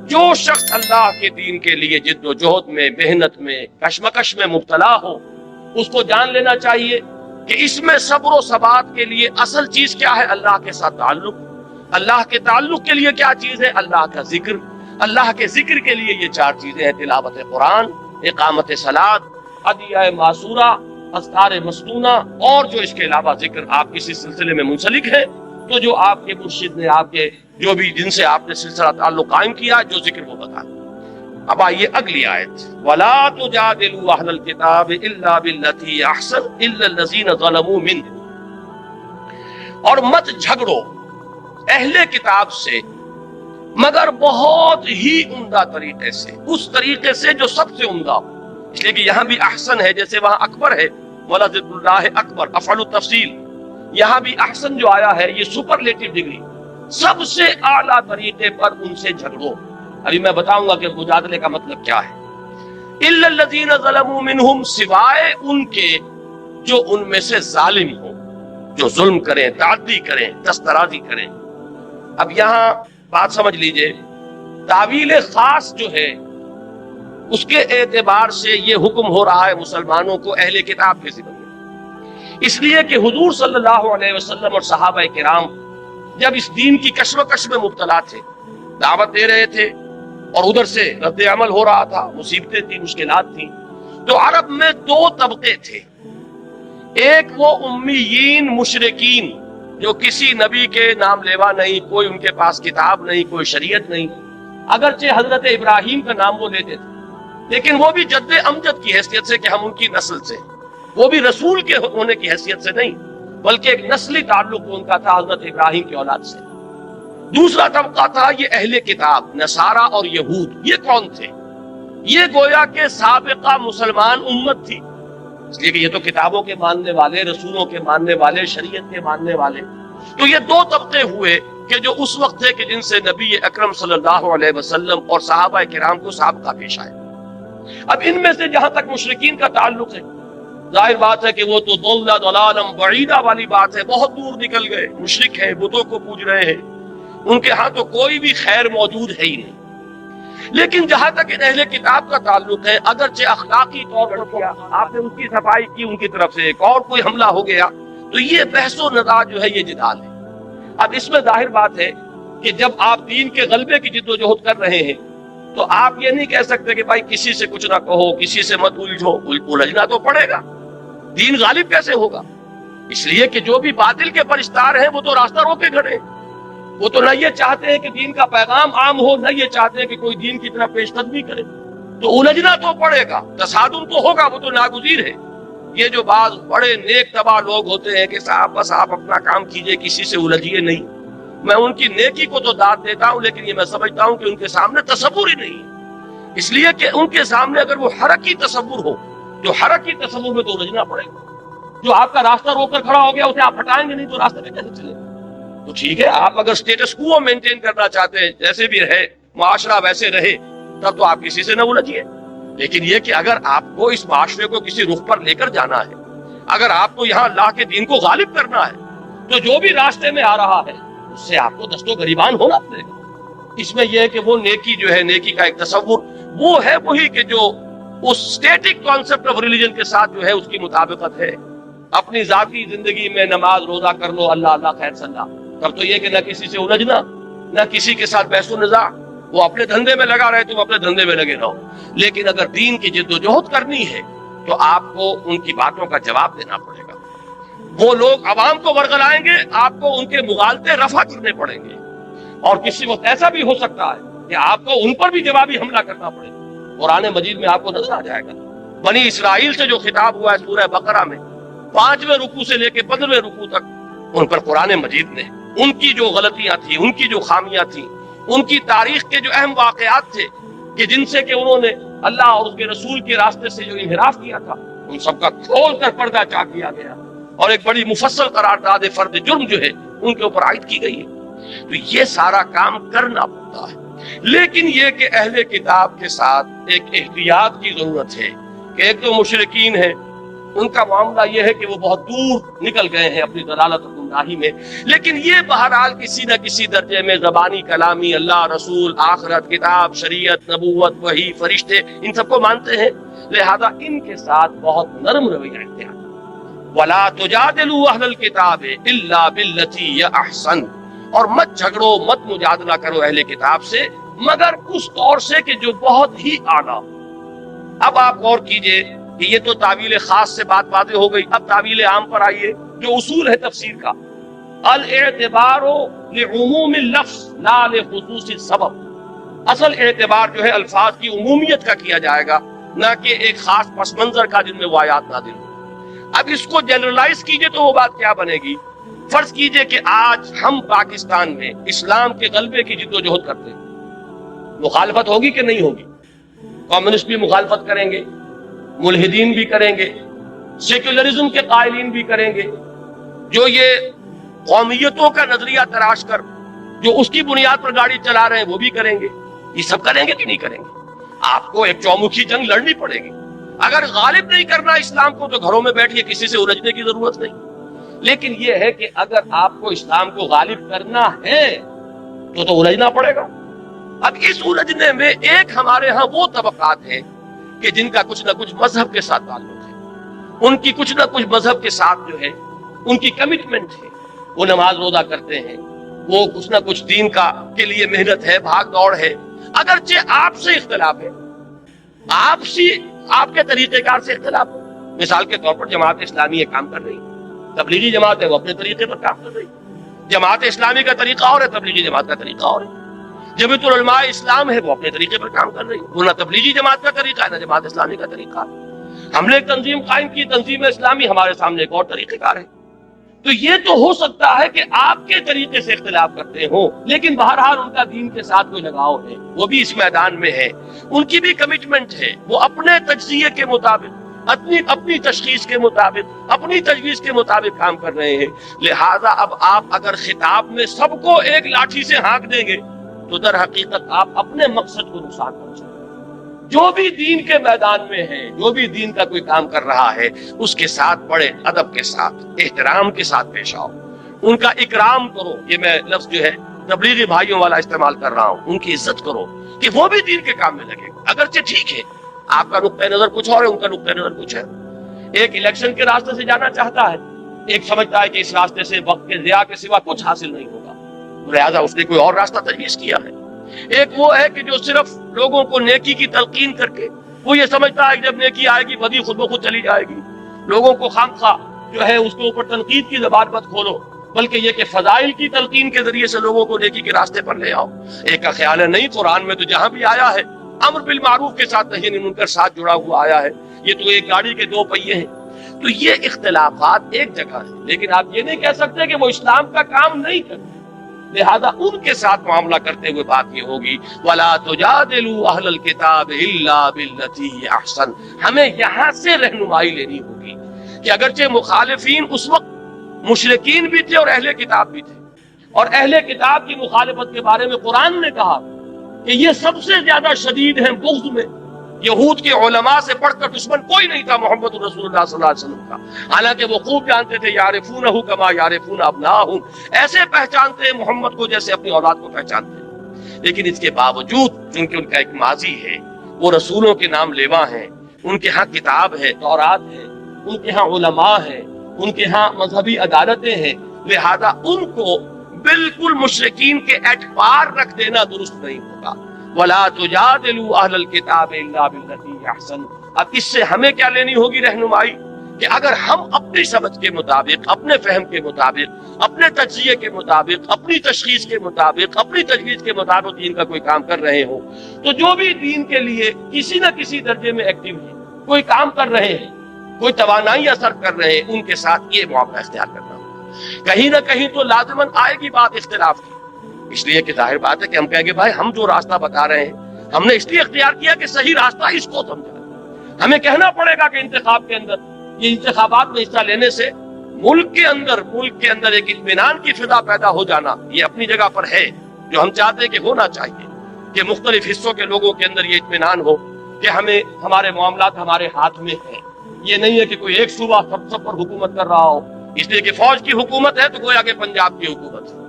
جو شخص اللہ کے دین کے لیے جد و جہد میں، محنت میں، کشمکش میں مبتلا ہو، اس کو جان لینا چاہیے کہ اس میں صبر و ثبات کے لیے اصل چیز کیا ہے؟ اللہ کے ساتھ تعلق. اللہ کے تعلق کے لیے کیا چیز ہے؟ اللہ کا ذکر. اللہ کے ذکر کے لیے یہ 4 چیزیں ہیں: تلاوت قرآن، اقامت صلاۃ، ادعیہ معصورہ، اذکار مسنونہ، اور جو اس کے علاوہ ذکر آپ کسی سلسلے میں منسلک ہیں تو جو آپ کے مرشد نے، آپ کے جو بھی جن سے آپ نے سلسلہ تعلق قائم کیا، جو ذکر وہ بتا. اب آئیے اگلی آیت، وَلَا تُجَادِلُوا أَهْلَ الْكِتَابِ إِلَّا بِالَّتِي أَحْسَنُ إِلَّا الَّذِينَ ظَلَمُوا مِنْهُمْ، اور مت جھگڑو اہل کتاب سے مگر بہت ہی عمدہ طریقے سے، اس طریقے سے جو سب سے عمدہ ہو. اس لیے کہ یہاں بھی احسن ہے، جیسے وہاں اکبر ہے، وَلَذِكْرُ اللَّهِ اکبر، افعل التفصیل. یہاں بھی احسن جو آیا ہے یہ سپرلیٹو ڈگری، سب سے اعلیٰ طریقے پر ان سے جھگڑو. ابھی میں بتاؤں گا کہ مجادلے کا مطلب کیا ہے. إِلَّا الَّذِينَ ظَلَمُوا مِنْهُمْ، سوائے ان کے جو ان میں سے ظالم ہوں، جو ظلم کریں، تعدی کریں، دسترازی کریں. اب یہاں بات سمجھ لیجئے، تعویل خاص جو ہے اس کے اعتبار سے یہ حکم ہو رہا ہے مسلمانوں کو اہل کتاب کے ذمہ، اس لیے کہ حضور صلی اللہ علیہ وسلم اور صحابہ کرام جب اس دین کی کشمکش میں مبتلا تھے، دعوت دے رہے تھے اور ادھر سے رد عمل ہو رہا تھا، مصیبتیں تھیں، مشکلات تھیں، تو عرب میں 2 طبقے تھے. ایک وہ امیین مشرکین جو کسی نبی کے نام لیوا نہیں، کوئی ان کے پاس کتاب نہیں، کوئی شریعت نہیں، اگرچہ حضرت ابراہیم کا نام وہ لیتے تھے لیکن وہ بھی جد امجد کی حیثیت سے کہ ہم ان کی نسل سے، وہ بھی رسول کے ہونے کی حیثیت سے نہیں بلکہ ایک نسلی تعلق ان کا تھا حضرت ابراہیم کی اولاد سے. دوسرا طبقہ تھا یہ اہل کتاب، نصارہ اور یہود. یہ کون تھے؟ یہ گویا کہ سابقہ مسلمان امت تھی، اس لیے کہ یہ تو کتابوں کے ماننے والے، رسولوں کے ماننے والے، شریعت کے ماننے والے. تو یہ 2 طبقے ہوئے کہ جو اس وقت تھے کہ جن سے نبی اکرم صلی اللہ علیہ وسلم اور صحابہ کرام کو سابقہ پیش آئے. اب ان میں سے جہاں تک مشرکین کا تعلق ہے، ظاہر بات ہے کہ وہ تو ضلالا بعیدہ والی بات ہے، بہت دور نکل گئے، مشرک ہیں، بتوں کو پوج رہے ہیں، ان کے ہاں تو کوئی بھی خیر موجود ہے ہی نہیں. لیکن جہاں تک ان اہل کتاب کا تعلق ہے، اگرچہ اخلاقی طور پر کیا آپ نے ان کی صفائی کی، ان کی طرف سے ایک اور کوئی حملہ ہو گیا، تو یہ بحث و نزاع جو ہے یہ جدال ہے۔ اب اس میں ظاہر بات ہے کہ جب آپ دین کے غلبے کی جد و جہد کر رہے ہیں تو آپ یہ نہیں کہہ سکتے کہ بھائی کسی سے کچھ نہ کہو، کسی سے مت الجھو، الجھنا تو پڑے گا، دین غالب کیسے ہوگا؟ اس لیے کہ جو بھی باطل کے پرستار ہیں وہ تو راستہ روکے کھڑے ہیں، وہ تو نہ یہ چاہتے ہیں کہ دین کا پیغام عام ہو، نہ یہ چاہتے ہیں کہ کوئی دین کی طرف پیش قدمی کرے، تو الجھنا تو پڑے گا، تصادم تو ہوگا، وہ تو ناگزیر ہے۔ یہ جو بعض بڑے نیک طبع لوگ ہوتے ہیں کہ صاحب بس آپ اپنا کام کیجئے، کسی سے الجھیے نہیں، میں ان کی نیکی کو تو داد دیتا ہوں، لیکن یہ میں سمجھتا ہوں کہ ان کے سامنے تصور ہی نہیں ہے، اس لیے کہ ان کے سامنے اگر وہ حرکی تصور ہو، جو حرکی تصور میں تو الجھنا پڑے گا۔ جو آپ کا راستہ روک کر کھڑا ہو گیا اسے آپ ہٹائیں گے نہیں تو راستہ میں کیسے چلے گا؟ تو ٹھیک ہے، آپ اگر سٹیٹس کو مینٹین کرنا چاہتے ہیں، جیسے بھی رہے معاشرہ ویسے رہے، تب تو آپ کسی سے نہ الجھیے، لیکن یہ کہ اگر آپ کو اس معاشرے کو کسی رخ پر لے کر جانا ہے، اگر آپ کو یہاں اللہ کے دین کو غالب کرنا ہے، تو جو بھی راستے میں آ رہا ہے اس سے آپ کو دست و گریبان ہونا پڑے گا۔ اس میں یہ ہے کہ وہ نیکی جو ہے، نیکی کا ایک تصور وہ ہے وہی کہ جو اس سٹیٹک کانسیپٹ آف ریلیجن کے ساتھ جو ہے اس کی مطابقت ہے۔ اپنی ذاتی زندگی میں نماز روزہ کر لو، اللہ اللہ خیر صلاح، تب تو یہ کہ نہ کسی سے الجھنا، نہ کسی کے ساتھ بحث و نزاع، وہ اپنے دھندے میں لگا رہے، تم اپنے دھندے میں لگے رہو۔ لیکن اگر دین کی جد و جہد کرنی ہے تو آپ کو ان کی باتوں کا جواب دینا پڑے گا۔ وہ لوگ عوام کو ورغلائیں گے، آپ کو ان کے مغالطے رفع کرنے پڑیں گے، اور کسی وقت ایسا بھی ہو سکتا ہے کہ آپ کو ان پر بھی جوابی حملہ کرنا پڑے گا۔ قرآن مجید میں آپ کو نظر آ جائے گا بنی اسرائیل سے جو خطاب ہوا ہے سورہ بقرہ میں، 5ویں رکوع سے لے کے 15ویں رکوع تک، ان پر قرآن مجید نے ان کی جو غلطیاں تھیں، ان کی جو خامیاں تھیں، ان کی تاریخ کے جو اہم واقعات تھے کہ جن سے کہ انہوں نے اللہ اور اس کے رسول کے راستے سے جو انحراف کیا تھا، ان سب کا کھول کر پردہ چاک کیا گیا، اور ایک بڑی مفصل قرارداد فرد جرم جو ہے ان کے اوپر عائد کی گئی ہے۔ تو یہ سارا کام کرنا پڑتا ہے، لیکن یہ کہ اہل کتاب کے ساتھ ایک احتیاط کی ضرورت ہے کہ ایک تو مشرکین ہیں، ان کا معاملہ یہ ہے کہ وہ بہت دور نکل گئے ہیں اپنی ضلالت اور گمراہی میں، لیکن یہ بہرحال کسی نہ کسی درجے میں زبانی کلامی اللہ، رسول، آخرت، کتاب، شریعت، نبوت، وحی، فرشتے، ان سب کو مانتے ہیں، لہذا ان کے ساتھ بہت نرم رویہ اختیار۔ وَلَا تُجَادِلُوا أَهْلَ الْكِتَابِ إِلَّا بِالَّتِي هِيَ أَحْسَنُ، اور مت جھگڑو، مت مجادلہ کرو اہل کتاب سے مگر اس طور سے کہ جو بہت ہی اعلیٰ۔ اب آپ غور کیجئے کہ یہ تو تعویل خاص سے بات واضح ہو گئی، اب تعویل عام پر آئیے، جو اصول ہے تفسیر کا، الاعتبار لعموم اللفظ لا لخصوص السبب، اصل اعتبار جو ہے الفاظ کی عمومیت کا کیا جائے گا، نہ کہ ایک خاص پس منظر کا جن میں وہ آیات نازل ہو۔ اب اس کو جنرلائز کیجئے تو وہ بات کیا بنے گی؟ فرض کیجئے کہ آج ہم پاکستان میں اسلام کے غلبے کی جد و جہد کرتے ہیں، مخالفت ہوگی کہ نہیں ہوگی؟ کمیونسٹ بھی مخالفت کریں گے، ملحدین بھی کریں گے، سیکولرزم کے قائلین بھی کریں گے، جو یہ قومیتوں کا نظریہ تراش کر جو اس کی بنیاد پر گاڑی چلا رہے ہیں وہ بھی کریں گے۔ یہ سب کریں گے کہ نہیں کریں گے؟ آپ کو ایک چومکھی جنگ لڑنی پڑے گی۔ اگر غالب نہیں کرنا اسلام کو تو گھروں میں بیٹھیے، کسی سے الجھنے کی ضرورت نہیں، لیکن یہ ہے کہ اگر آپ کو اسلام کو غالب کرنا ہے تو الجھنا پڑے گا۔ اب اس الجھنے میں ایک ہمارے ہاں وہ طبقات ہیں کہ جن کا کچھ نہ کچھ مذہب کے ساتھ تعلق ہے، ان کی کچھ نہ کچھ مذہب کے ساتھ جو ہے ان کی کمٹمنٹ ہے، وہ نماز روزہ کرتے ہیں، وہ کچھ نہ کچھ دین کا کے لیے محنت ہے، بھاگ دوڑ ہے، اگرچہ آپ سے اختلاف ہے، آپ کے طریقہ کار سے اختلاف ہے۔ مثال کے طور پر جماعت اسلامی یہ کام کر رہی ہے، تبلیغی جماعت ہے وہ اپنے طریقے پر کام کر رہی ہے، جماعت اسلامی کا طریقہ اور ہے، تبلیغی جماعت کا طریقہ اور ہے، جمعیت العلماء اسلام ہے وہ اپنے طریقے پر کام کر رہی ہے، وہ نہ تبلیغی جماعت کا طریقہ ہے نہ جماعت اسلامی کا طریقہ ہے۔ ہم نے ایک تنظیم قائم کی، تنظیم اسلامی، ہمارے سامنے ایک اور طریقہ کار ہے۔ تو یہ تو ہو سکتا ہے کہ آپ کے طریقے سے اختلاف کرتے ہوں، لیکن بہرحال ان کا دین کے ساتھ کوئی لگاؤ ہے، وہ بھی اس میدان میں ہے، ان کی بھی کمٹمنٹ ہے، وہ اپنے تجزیے کے مطابق، اپنی تشخیص کے مطابق، اپنی تجویز کے مطابق کام کر رہے ہیں۔ لہٰذا اب آپ اگر خطاب میں سب کو ایک لاٹھی سے ہانک دیں گے تو در حقیقت آپ اپنے مقصد کو نقصان پہنچائیں۔ جو بھی دین کے میدان میں ہے، جو بھی دین کا کوئی کام کر رہا ہے، اس کے ساتھ بڑے ادب کے ساتھ، احترام کے ساتھ پیش آؤ، ان کا اکرام کرو۔ یہ میں لفظ جو ہے تبلیغی بھائیوں والا استعمال کر رہا ہوں، ان کی عزت کرو کہ وہ بھی دین کے کام میں لگے، اگرچہ ٹھیک ہے آپ کا نقطۂ نظر کچھ اور ہے، ان کا نقطۂ نظر کچھ ہے۔ ایک الیکشن کے راستے سے جانا چاہتا ہے، ایک سمجھتا ہے کہ اس راستے سے وقت کے ضیاع کے سوا کچھ حاصل نہیں ہوگا، لہذا اس نے کوئی اور راستہ تجویز کیا ہے۔ ایک وہ ہے کہ جو صرف لوگوں کو نیکی کی تلقین کر کے وہ یہ سمجھتا ہے کہ جب نیکی آئے گی بدی خود بخود چلی جائے گی، لوگوں کو خامخواہ جو ہے اس کے اوپر تنقید کی زبان مت کھولو، بلکہ یہ کہ فضائل کی تلقین کے ذریعے سے لوگوں کو نیکی کے راستے پر لے آؤ۔ ایک کا خیال ہے نہیں، قرآن میں تو جہاں بھی آیا ہے امر بالمعروف کے ساتھ نہی عن المنکر ساتھ جڑا ہوا آیا ہے، یہ تو ایک گاڑی کے دو پہیے ہیں۔ تو یہ اختلافات ایک جگہ ہیں، لیکن آپ یہ نہیں کہہ سکتے کہ وہ اسلام کا کام نہیں کرتے، لہذا ان کے ساتھ معاملہ کرتے ہوئے بات یہ ہوگی وَلَا تُجَادِلُوا أَهْلَ الْكِتَابِ إِلَّا بِالَّتِي هِيَ أَحْسَنُ۔ ہمیں یہاں سے رہنمائی لینی ہوگی کہ اگرچہ مخالفین اس وقت مشرکین بھی تھے اور اہل کتاب بھی تھے، اور اہل کتاب کی مخالفت کے بارے میں قرآن نے کہا کہ یہ سب سے زیادہ شدید ہیں بغض میں، یہود کے علماء سے بڑھ کر دشمن کوئی نہیں تھا محمد رسول اللہ صلی اللہ علیہ وسلم کا، حالانکہ وہ خوب جانتے تھے یعرفونہ کما یعرفون ابناءہم، ایسے پہچانتے ہیں محمد کو جیسے اپنی اولاد کو پہچانتے ہیں۔ لیکن اس کے باوجود چونکہ ان کا ایک ماضی ہے، وہ رسولوں کے نام لیوا ہیں، ان کے ہاں کتاب ہے، تورات ہے، ان کے ہاں علماء ہے، ان کے ہاں مذہبی عدالتیں ہیں، لہذا ان کو بالکل مشرکین کے اعتبار رکھ دینا درست نہیں ہوگا۔ وَلَا تُجَادِلُوا أَهْلَ الْكِتَابِ إِلَّا بِالَّتِي هِيَ أَحْسَنُ۔ اب اس سے ہمیں کیا لینی ہوگی رہنمائی کہ اگر ہم اپنی سمجھ کے مطابق، اپنے فہم کے مطابق، اپنے تجزیے کے مطابق، اپنی تشخیص کے مطابق، اپنی تجویز کے مطابق دین کا کوئی کام کر رہے ہوں، تو جو بھی دین کے لیے کسی نہ کسی درجے میں ایکٹیو ہیں، کوئی کام کر رہے ہیں، کوئی توانائی صرف کر رہے ہیں، ان کے ساتھ یہ معاملہ اختیار کرنا ہوگا۔ کہیں نہ کہیں تو لازماً آئے گی بات اختلاف کی، اس لیے کہ ظاہر بات ہے کہ ہم کہیں گے بھائی ہم جو راستہ بتا رہے ہیں ہم نے اس لیے اختیار کیا کہ صحیح راستہ اس کو سمجھا۔ ہمیں کہنا پڑے گا کہ انتخاب کے اندر، یہ انتخابات میں حصہ لینے سے ملک کے اندر ایک اطمینان کی فضا پیدا ہو جانا یہ اپنی جگہ پر ہے، جو ہم چاہتے ہیں کہ ہونا چاہیے، کہ مختلف حصوں کے لوگوں کے اندر یہ اطمینان ہو کہ ہمارے معاملات ہمارے ہاتھ میں ہیں۔ یہ نہیں ہے کہ کوئی ایک صوبہ سب پر حکومت کر رہا ہو، اس لیے کہ فوج کی حکومت ہے تو گویا کہ پنجاب کی حکومت ہے،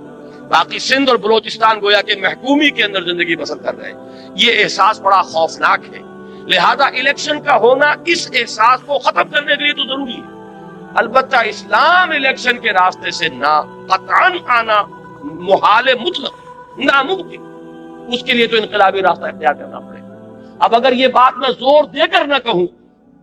باقی سندھ اور بلوچستان گویا کہ محکومی کے اندر زندگی بسر کر رہے ہیں۔ یہ احساس بڑا خوفناک ہے، لہذا الیکشن کا ہونا اس احساس کو ختم کرنے کے لیے تو ضروری ہے۔ البتہ اسلام الیکشن کے راستے سے نہ قطعاً آنا محال مطلق، ناممکن، اس کے لیے تو انقلابی راستہ اختیار کرنا پڑے گا۔ اب اگر یہ بات میں زور دے کر نہ کہوں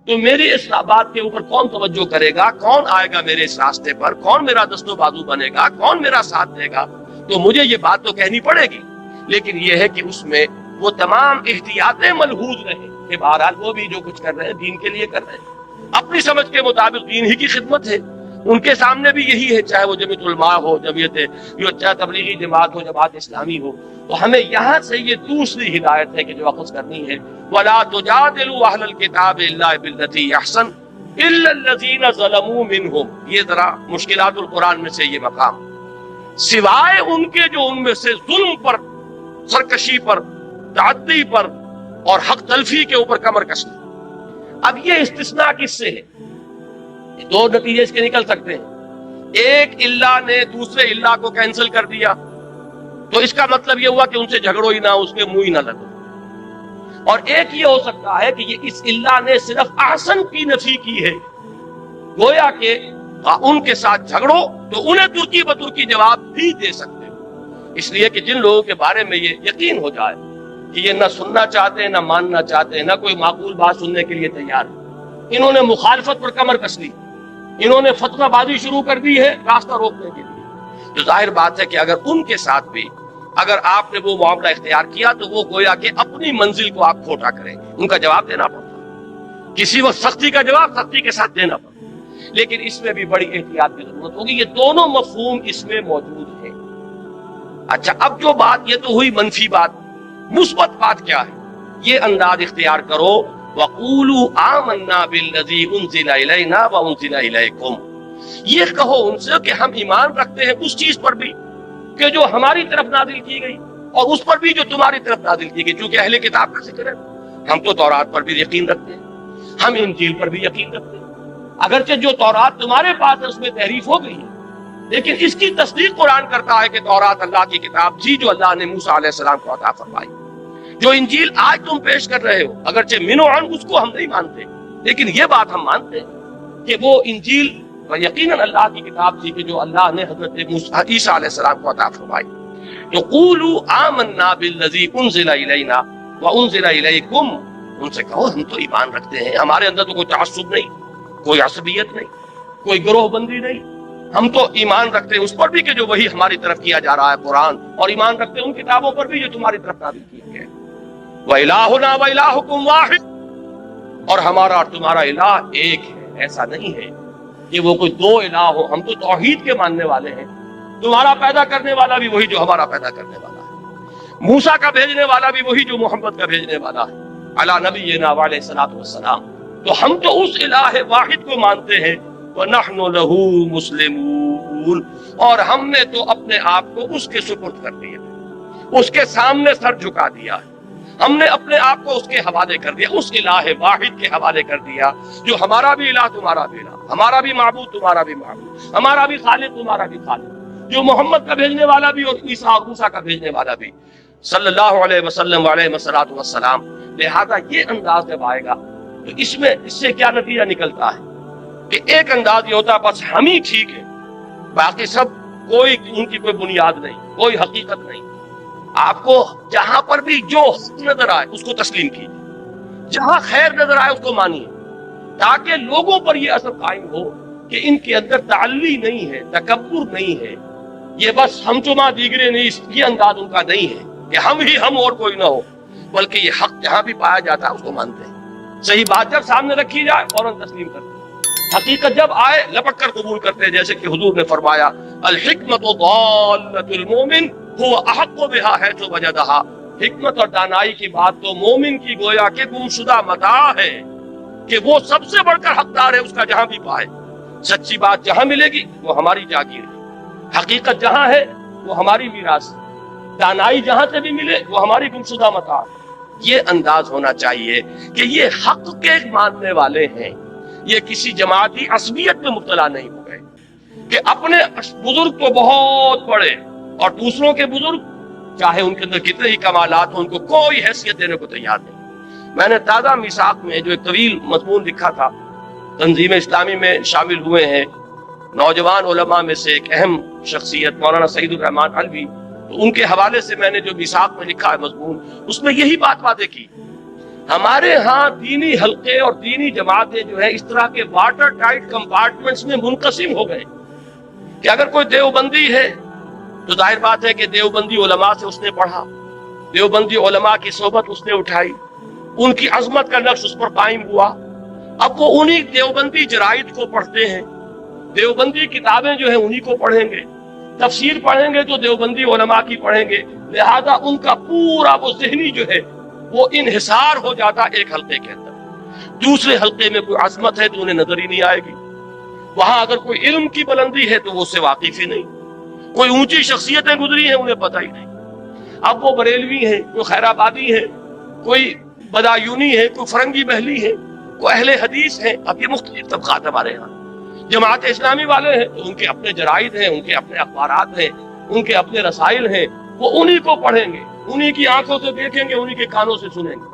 تو میری اس بات کے اوپر کون توجہ کرے گا، کون آئے گا میرے اس راستے پر، کون میرا دست و بازو بنے گا، کون میرا ساتھ دے گا؟ تو مجھے یہ بات تو کہنی پڑے گی، لیکن یہ ہے کہ اس میں وہ تمام احتیاطیں ملحوظ رہیں کہ بہرحال وہ بھی جو کچھ کر رہے ہیں دین کے لیے کر رہے ہیں، اپنی سمجھ کے مطابق دین ہی کی خدمت ہے، ان کے سامنے بھی یہی ہے، چاہے وہ جمعیت علماء ہو، چاہے تبلیغی جماعت ہو، جماعت اسلامی ہو۔ تو ہمیں یہاں سے یہ دوسری ہدایت ہے کہ جو اخذ کرنی ہے، وَلَا تُجَادِلُوا أَهْلَ الْكِتَابِ إِلَّا بِالَّتِي هِيَ أَحْسَنُ إِلَّا الَّذِينَ ظَلَمُوا مِنْهُمْ۔ یہ ذرا مشکلات القرآن میں سے یہ مقام، سوائے ان کے جو ان میں سے ظلم پر، سرکشی پر، تعدی پر اور حق تلفی کے اوپر کمر کشی۔ اب یہ استثناء کس سے ہے؟ دو نتیجے اس کے نکل سکتے ہیں۔ ایک اللہ نے دوسرے اللہ کو کینسل کر دیا تو اس کا مطلب یہ ہوا کہ ان سے جھگڑو ہی نہ، اس کے منہ ہی نہ لگو۔ اور ایک یہ ہو سکتا ہے کہ یہ اس اللہ نے صرف احسن کی نفی کی ہے، گویا کہ ان کے ساتھ جھگڑو تو انہیں ترکی بترکی جواب بھی دے سکتے ہو، اس لیے کہ جن لوگوں کے بارے میں یہ یقین ہو جائے کہ یہ نہ سننا چاہتے ہیں، نہ ماننا چاہتے ہیں، نہ کوئی معقول بات سننے کے لیے تیار ہے، انہوں نے مخالفت پر کمر کس لی، انہوں نے فتویٰ بازی شروع کر دی ہے راستہ روکنے کے لیے، تو ظاہر بات ہے کہ اگر ان کے ساتھ بھی اگر آپ نے وہ معاملہ اختیار کیا تو وہ گویا کہ اپنی منزل کو آپ کھوٹا کریں گے، ان کا جواب دینا پڑتا، کسی وقت سختی کا جواب سختی کے ساتھ دینا پڑتا، لیکن اس میں بھی بڑی احتیاط کی ضرورت ہوگی۔ یہ دونوں مفہوم اس میں موجود ہیں۔ اچھا، اب جو بات یہ تو ہوئی منفی بات، مثبت بات کیا ہے؟ یہ انداز اختیار کرو وَقُولُوا آمَنَّا بِالَّذِي أُنزِلَ إِلَيْنَا وَأُنزِلَ إِلَيْكُمْ، یہ کہو ان سے کہ ہم ایمان رکھتے ہیں اس چیز پر بھی کہ جو ہماری طرف نازل کی گئی اور اس پر بھی جو تمہاری طرف نازل کی گئی، چونکہ اہل کتاب کا ذکر ہے، ہم تو تورات پر بھی یقین رکھتے ہیں، ہم انجیل پر بھی یقین رکھتے ہیں، اگرچہ جو تورات تمہارے پاس ہے اس میں تحریف ہو گئی ہے، لیکن اس کی تصدیق قرآن کرتا ہے کہ تورات اللہ کی کتاب تھی جو اللہ نے موسیٰ علیہ السلام کو عطا فرمائی. جو انجیل آج تم پیش کر رہے ہو اگرچہ منو عن اس کو ہم نہیں مانتے، لیکن یہ بات ہم مانتے ہیں کہ وہ انجیل یقیناً اللہ کی کتاب تھی کہ جو اللہ نے حضرت عیسیٰ علیہ السلام کو عطا فرمائی. تو قولوا آمنا بالذی انزل الینا وانزل الیکم، ان سے کہو ہم تو ایمان رکھتے ہیں، ہمارے اندر تو کوئی تعصب نہیں، کوئی عصبیت نہیں، کوئی گروہ بندی نہیں. ہم تو ایمان رکھتے ہیں اس پر بھی کہ جو وہی ہماری طرف کیا جا رہا ہے قرآن، اور ایمان رکھتے ہیں ان کتابوں پر بھی جو تمہاری طرف نازل کیا گیا ہے. وَإِلَٰهُنَا وَإِلَٰهُكُمْ وَاحِدٌ، اور ہمارا اور تمہارا الہ ایک ہے، ایسا نہیں ہے کہ وہ کوئی دو الہ ہو. ہم تو توحید کے ماننے والے ہیں. تمہارا پیدا کرنے والا بھی وہی جو ہمارا پیدا کرنے والا ہے، موسیٰ کا بھیجنے والا بھی وہی جو محمد کا بھیجنے والا ہے علی نبینا علیہ الصلوۃ والسلام. تو ہم تو اس الہ واحد کو مانتے ہیں. وَنَحْنُ لَهُ مُسْلِمُونَ، اور ہم نے تو اپنے آپ کو اس کے سپرد کر دیا، اس کے سامنے سر جھکا دیا ہے. ہم نے اپنے آپ کو اس کے حوالے کر دیا، اس الہ واحد کے حوالے کر دیا جو ہمارا بھی الہ تمہارا بھی الہ، ہمارا بھی معبود تمہارا بھی معبود، ہمارا بھی خالق تمہارا بھی خالق، جو محمد کا بھیجنے والا بھی اور عیسیٰ اور موسیٰ کا بھیجنے والا بھی صلی اللہ علیہ وسلم علیہ وسلم. لہذا یہ انداز جب آئے گا تو اس سے کیا نتیجہ نکلتا ہے کہ ایک انداز یہ ہوتا ہے بس ہم ہی ٹھیک ہے، باقی سب کوئی ان کی کوئی بنیاد نہیں، کوئی حقیقت نہیں. آپ کو جہاں پر بھی جو حق نظر آئے اس کو تسلیم کیجیے، جہاں خیر نظر آئے اس کو مانیے، تاکہ لوگوں پر یہ اثر قائم ہو کہ ان کے اندر تعلی نہیں ہے، تکبر نہیں ہے، یہ بس ہم چما دیگرے نہیں، یہ انداز ان کا نہیں ہے کہ ہم ہی ہم اور کوئی نہ ہو، بلکہ یہ حق جہاں بھی پایا جاتا ہے اس کو مانتے ہیں. صحیح بات جب سامنے رکھی جائے فوراً تسلیم کرتے ہیں، حقیقت جب آئے لپک کر قبول کرتے ہیں. جیسے کہ حضور نے فرمایا الحکمت ضالۃ المومن هو احق بها حيث وجدها، حکمت اور دانائی کی بات تو مومن کی گویا کہ گمشدہ متاع ہے کہ وہ سب سے بڑھ کر حقدار ہے اس کا جہاں بھی پائے. سچی بات جہاں ملے گی وہ ہماری جاگیر ہے، حقیقت جہاں ہے وہ ہماری میراث ہے، دانائی جہاں سے بھی ملے وہ ہماری گمشدہ متاع ہے. یہ انداز ہونا چاہیے کہ یہ حق کے ماننے والے ہیں، یہ کسی جماعتی عصبیت میں مبتلا نہیں ہو گئے کہ اپنے بزرگ تو بہت بڑے اور دوسروں کے بزرگ چاہے ان کے اندر کتنے ہی کمالات ہوں ان کو کوئی حیثیت دینے کو تیار نہیں. میں نے تازہ میثاق میں جو ایک طویل مضمون لکھا تھا، تنظیم اسلامی میں شامل ہوئے ہیں نوجوان علماء میں سے ایک اہم شخصیت مولانا سعید الرحمان علوی، تو ان کے حوالے سے میں نے جو میثاق میں لکھا ہے مضمون، اس میں یہی بات واضح کی. ہمارے ہاں دینی حلقے اور دینی جماعتیں جو ہے اس طرح کے واٹر ٹائٹ کمپارٹمنٹس میں منقسم ہو گئے کہ اگر کوئی دیوبندی ہے تو ظاہر بات ہے کہ دیوبندی علماء سے اس نے پڑھا، دیوبندی علماء کی صحبت اس نے اٹھائی، ان کی عظمت کا نقش اس پر قائم ہوا. اب وہ انہی دیوبندی جرائد کو پڑھتے ہیں، دیوبندی کتابیں جو ہیں انہی کو پڑھیں گے، تفسیر پڑھیں گے تو دیوبندی علماء کی پڑھیں گے. لہذا ان کا پورا وہ ذہنی جو ہے وہ انحصار ہو جاتا ایک حلقے کے اندر. دوسرے حلقے میں کوئی عظمت ہے تو انہیں نظر ہی نہیں آئے گی، وہاں اگر کوئی علم کی بلندی ہے تو وہ اس سے واقف ہی نہیں، کوئی اونچی شخصیتیں گزری ہیں انہیں پتہ ہی نہیں. اب وہ بریلوی ہیں، کوئی خیر آبادی ہے، کوئی بدایونی ہے، کوئی فرنگی محلی ہے، کوئی اہل حدیث ہیں. اب یہ مختلف طبقات ہمارے یہاں جماعت اسلامی والے ہیں تو ان کے اپنے جرائد ہیں، ان کے اپنے اخبارات ہیں، ان کے اپنے رسائل ہیں، وہ انہی کو پڑھیں گے، انہی کی آنکھوں سے دیکھیں گے، انہی کے کانوں سے سنیں گے.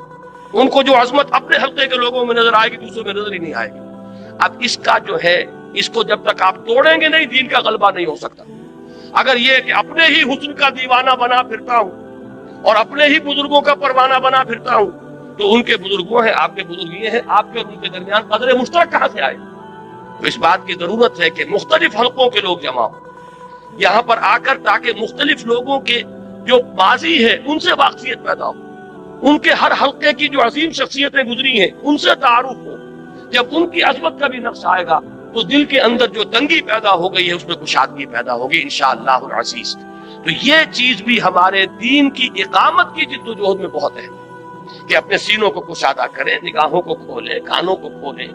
ان کو جو عظمت اپنے حلقے کے لوگوں میں نظر آئے گی دوسروں میں نظر ہی نہیں آئے گی. اب اس کا جو ہے اس کو جب تک آپ توڑیں گے نہیں دین کا غلبہ نہیں ہو سکتا. اگر یہ کہ اپنے ہی حسن کا دیوانہ بنا پھرتا ہوں اور اپنے ہی بزرگوں کا پروانہ بنا پھرتا ہوں تو ان کے بزرگ وہ ہیں، آپ کے بزرگ یہ ہیں، آپ کے اور ان کے درمیان قدر مشترک کہاں سے آئے؟ تو اس بات کی ضرورت ہے کہ مختلف حلقوں کے لوگ جمع ہوں یہاں پر آ کر، تاکہ مختلف لوگوں کے جو ماضی ہے ان سے واقفیت پیدا ہو، ان کے ہر حلقے کی جو عظیم شخصیتیں گزری ہیں ان سے تعارف ہو. جب ان کی عظمت کا بھی نقش آئے گا تو دل کے اندر جو تنگی پیدا ہو گئی ہے اس میں کشادگی پیدا ہوگی انشاءاللہ العزیز. تو یہ چیز بھی ہمارے دین کی اقامت کی جدوجہد میں بہت ہے کہ اپنے سینوں کو کشادہ کریں، نگاہوں کو کھولیں، کانوں کو کھولیں.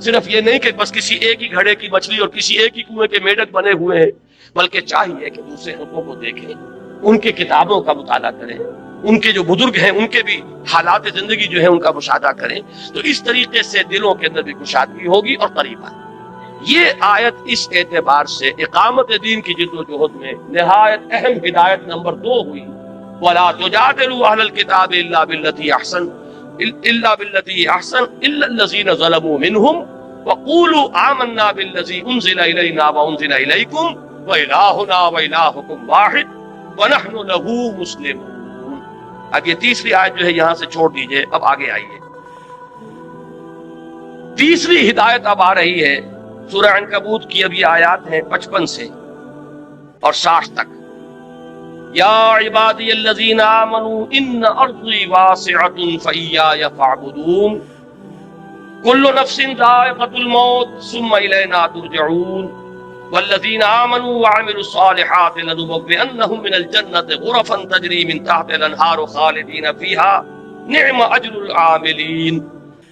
صرف یہ نہیں کہ بس کسی ایک ہی گھڑے کی مچھلی اور کسی ایک ہی کنویں کے میڈک بنے ہوئے ہیں، بلکہ چاہیے کہ دوسرے حلقوں کو دیکھیں، ان کے کتابوں کا مطالعہ کریں، ان کے جو بزرگ ہیں ان کے بھی حالات زندگی جو ہے ان کا مشاہدہ کریں. تو اس طریقے سے دلوں کے اندر بھی کشادگی ہوگی اور قریب آئے. یہ آیت اس اعتبار سے اقامت دین کی جد و جہد میں نہایت اہم ہدایت نمبر 2 ہوئی. وَلَا تُجَادِلُوا أَهْلَ الْكِتَابِ إِلَّا بِالَّتِي أَحْسَنَ إِلَّا الَّذِينَ ظَلَمُوا مِنْهُمْ وَقُولُوا آمَنَّا بِالَّذِي أُنزِلَ إِلَيْنَا وَأُنزِلَ إِلَيْكُمْ وَإِلَٰهُنَا وَإِلَٰهُكُمْ وَاحِدٌ وَنَحْنُ لَهُ مُسْلِمُونَ. اب یہ تیسری آیت جو ہے یہاں سے چھوڑ دیجئے، اب آگے آئیے. تیسری ہدایت اب آ رہی ہے سورہ عنکبوت کی. اب یہ آیات ہیں 55 سے اور 60 تک. یا عبادی الذین آمنوا ان ارضی واسعۃ فإیایا فاعبدون کل نفس ذائقۃ الموت ثم الینا ترجعون والذین آمنوا وعملوا الصالحات لنبوئنهم من الجنة غرفا تجری من تحت الانہار خالدین فیہا نعم اجر العاملین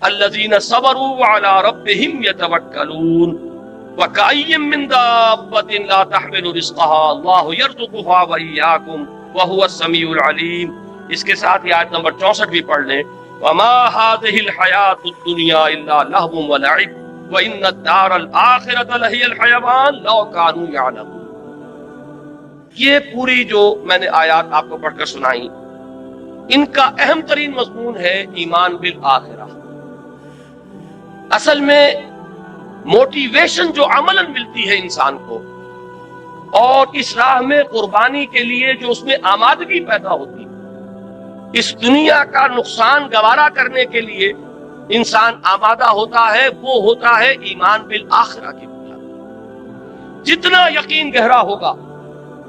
الذین صبروا وعلی ربهم یتوکلون وَكَأَيٍّ مِّن دَابَّةٍ لَّا تَحْمِلُ رِزْقَهَا اللَّهُ يَرْزُقُهَا وَإِيَّاكُمْ وَهُوَ السَّمِيعُ الْعَلِيمُ. اس کے ساتھ یہ آیت نمبر 64 بھی پڑھ لیں. وَمَا هَٰذِهِ الْحَيَاةُ الدُّنْيَا إِلَّا لَهْوٌ وَلَعِبٌ وَإِنَّ الدَّارَ الْآخِرَةَ لَهِيَ الْحَيَوَانُ لَوْ كَانُوا يَعْلَمُونَ. یہ پوری جو میں نے آیات آپ کو پڑھ کر سنائی، ان کا اہم ترین مضمون ہے ایمان بالآخرہ. اصل میں موٹیویشن جو عملاً ملتی ہے انسان کو، اور اس راہ میں قربانی کے لیے جو اس میں آمادگی پیدا ہوتی ہے، اس دنیا کا نقصان گوارا کرنے کے لیے انسان آمادہ ہوتا ہے، وہ ہوتا ہے ایمان بالآخرہ کی بنیاد. جتنا یقین گہرا ہوگا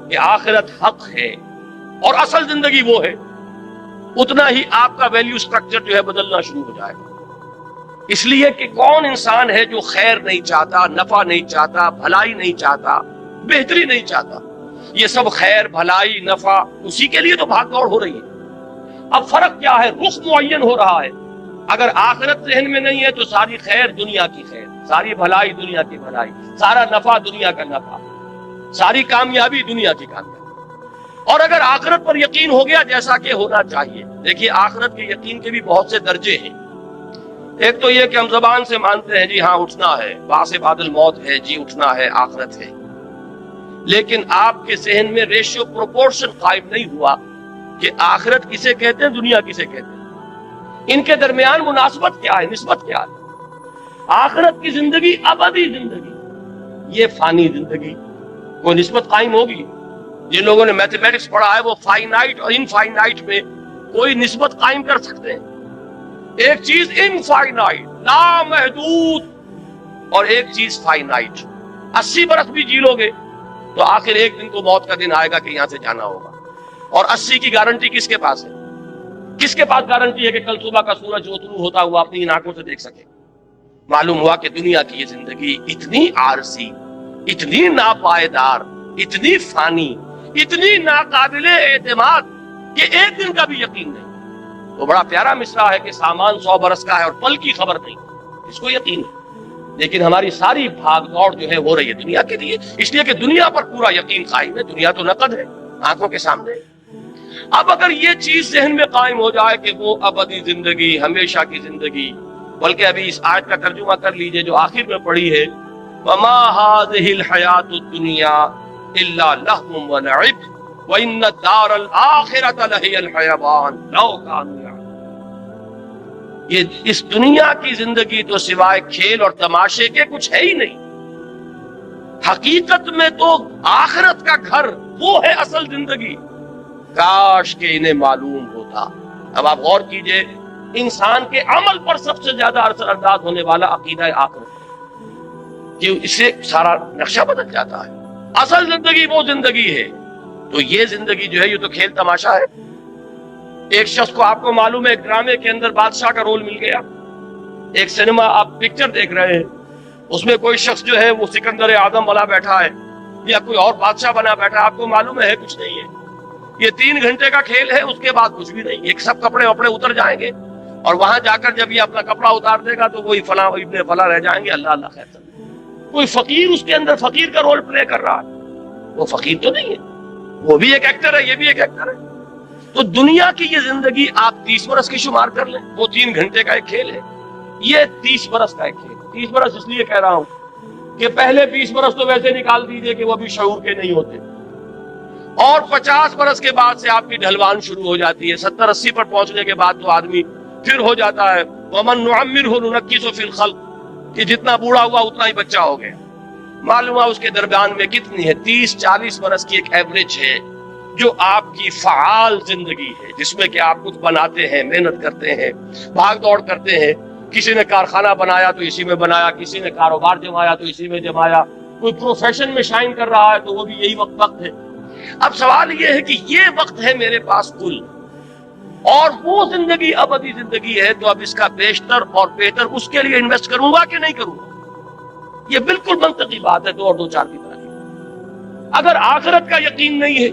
کہ آخرت حق ہے اور اصل زندگی وہ ہے، اتنا ہی آپ کا ویلیو سٹرکچر جو ہے بدلنا شروع ہو جائے گا. اس لیے کہ کون انسان ہے جو خیر نہیں چاہتا، نفع نہیں چاہتا، بھلائی نہیں چاہتا، بہتری نہیں چاہتا؟ یہ سب خیر، بھلائی، نفع، اسی کے لیے تو بھاگ دوڑ ہو رہی ہے. اب فرق کیا ہے؟ رخ معین ہو رہا ہے. اگر آخرت ذہن میں نہیں ہے تو ساری خیر دنیا کی خیر، ساری بھلائی دنیا کی بھلائی، سارا نفع دنیا کا نفع، ساری کامیابی دنیا کی کامیابی. اور اگر آخرت پر یقین ہو گیا جیسا کہ ہونا چاہیے. دیکھیے آخرت کے یقین کے بھی بہت سے درجے ہیں. ایک تو یہ کہ ہم زبان سے مانتے ہیں جی ہاں اٹھنا ہے، بعث بعد الموت ہے، جی اٹھنا ہے، آخرت ہے. لیکن آپ کے ذہن میں ریشیو پروپورشن قائم نہیں ہوا کہ آخرت کسے کہتے ہیں، دنیا کسے کہتے ہیں. ان کے درمیان مناسبت کیا ہے، نسبت کیا ہے؟ آخرت کی زندگی ابدی زندگی، یہ فانی زندگی. کوئی نسبت قائم ہوگی؟ جن لوگوں نے میتھمیٹکس پڑھا ہے وہ فائنائٹ اور انفائنائٹ میں کوئی نسبت قائم کر سکتے ہیں. ایک چیز انفائنائٹ لامحدود اور ایک چیز فائنائٹ. 80 برس بھی جی لو گے تو آخر ایک دن تو موت کا دن آئے گا کہ یہاں سے جانا ہوگا. اور 80 کی گارنٹی کس کے پاس ہے؟ کس کے پاس گارنٹی ہے کہ کل صبح کا سورج جو طلوع ہوتا ہوا اپنی ان آنکھوں سے دیکھ سکے؟ معلوم ہوا کہ دنیا کی یہ زندگی اتنی عارضی، اتنی ناپائیدار، اتنی فانی، اتنی ناقابل اعتماد کہ ایک دن کا بھی یقین نہیں. وہ بڑا پیارا مصرع ہے کہ سامان 100 برس کا ہے اور پل کی خبر نہیں، اس کو یقین ہے. لیکن ہماری ساری بھاگ دوڑ جو ہے ہو رہی ہے دنیا کے لیے، اس لیے کہ دنیا پر پورا یقین قائم ہے. دنیا تو نقد ہے آنکھوں کے سامنے. اب اگر یہ چیز ذہن میں قائم ہو جائے کہ وہ ابدی زندگی، ہمیشہ کی زندگی، بلکہ ابھی اس آیت کا ترجمہ کر لیجئے جو آخر میں پڑھی ہے، وَمَا هَٰذِهِ الْحَيَاةُ الدُّنْيَا إِلَّا لَهْوٌ وَلَعِبٌ وَإِنَّ الدَّارَ الْآخِرَةَ لَهِيَ الْحَيَوَانُ لَوْ كَانُوا يَعْلَمُونَ. یہ اس دنیا کی زندگی تو سوائے کھیل اور تماشے کے کچھ ہے ہی نہیں. حقیقت میں تو آخرت کا گھر وہ ہے اصل زندگی. کاش کہ انہیں معلوم ہوتا. اب آپ غور کیجئے، انسان کے عمل پر سب سے زیادہ اثر انداز ہونے والا عقیدہ آخرت کہ اس سے سارا نقشہ بدل جاتا ہے. اصل زندگی وہ زندگی ہے. تو یہ زندگی جو ہے یہ تو کھیل تماشا ہے. ایک شخص کو آپ کو معلوم ہے ایک ڈرامے کے اندر بادشاہ کا رول مل گیا. ایک سینما آپ پکچر دیکھ رہے ہیں، اس میں کوئی شخص جو ہے وہ سکندر اعظم والا بیٹھا ہے یا کوئی اور بادشاہ بنا بیٹھا. آپ کو معلوم ہے کچھ نہیں ہے. یہ 3 گھنٹے کا کھیل ہے، اس کے بعد کچھ بھی نہیں. ایک سب کپڑے وپڑے اتر جائیں گے اور وہاں جا کر جب یہ اپنا کپڑا اتار دے گا تو وہی فلاں ابن فلاں رہ جائیں گے. اللہ اللہ خیر. کوئی فقیر اس کے اندر فقیر کا رول پلے کر رہا ہے. وہ فقیر تو نہیں ہے، وہ بھی ایک ایکٹر ہے، یہ بھی ایک ایکٹر ہے. تو دنیا کی یہ زندگی آپ 30 برس کی شمار کر لیں، وہ 3 گھنٹے کا ایک کھیل ہے. یہ 30 برس کا ایک کھیل. 30 برس اس لیے کہہ رہا ہوں کہ پہلے 20 برس تو ویسے نکال دیجئے کہ وہ ابھی شعور کے نہیں ہوتے، اور 50 برس کے بعد سے آپ کی ڈھلوان شروع ہو جاتی ہے، 70-80 پر پہنچنے کے بعد تو آدمی پھر ہو جاتا ہے وَمَن نُعَمِّرْهُ نُنَكِّسُ فِي الْخَلْقِ، کہ جتنا بوڑھا ہوا اتنا ہی بچہ ہو گیا۔ معلوم ہے اس کے درمیان میں کتنی ہے، 30-40 برس کی ایک ایوریج ہے جو آپ کی فعال زندگی ہے، جس میں کہ آپ کچھ بناتے ہیں، محنت کرتے ہیں، بھاگ دوڑ کرتے ہیں۔ کسی نے کارخانہ بنایا تو اسی میں بنایا، کسی نے کاروبار جمایا تو اسی میں جمایا، کوئی پروفیشن میں شائن کر رہا ہے تو وہ بھی یہی وقت ہے۔ اب سوال یہ ہے کہ یہ وقت ہے میرے پاس کل، اور وہ زندگی ابدی زندگی ہے، تو اب اس کا بیشتر اور بہتر اس کے لیے انویسٹ کروں گا کہ نہیں کروں گا؟ یہ بالکل منطقی بات ہے، 2 اور 2 4 کی طرح کی۔ اگر آخرت کا یقین نہیں ہے،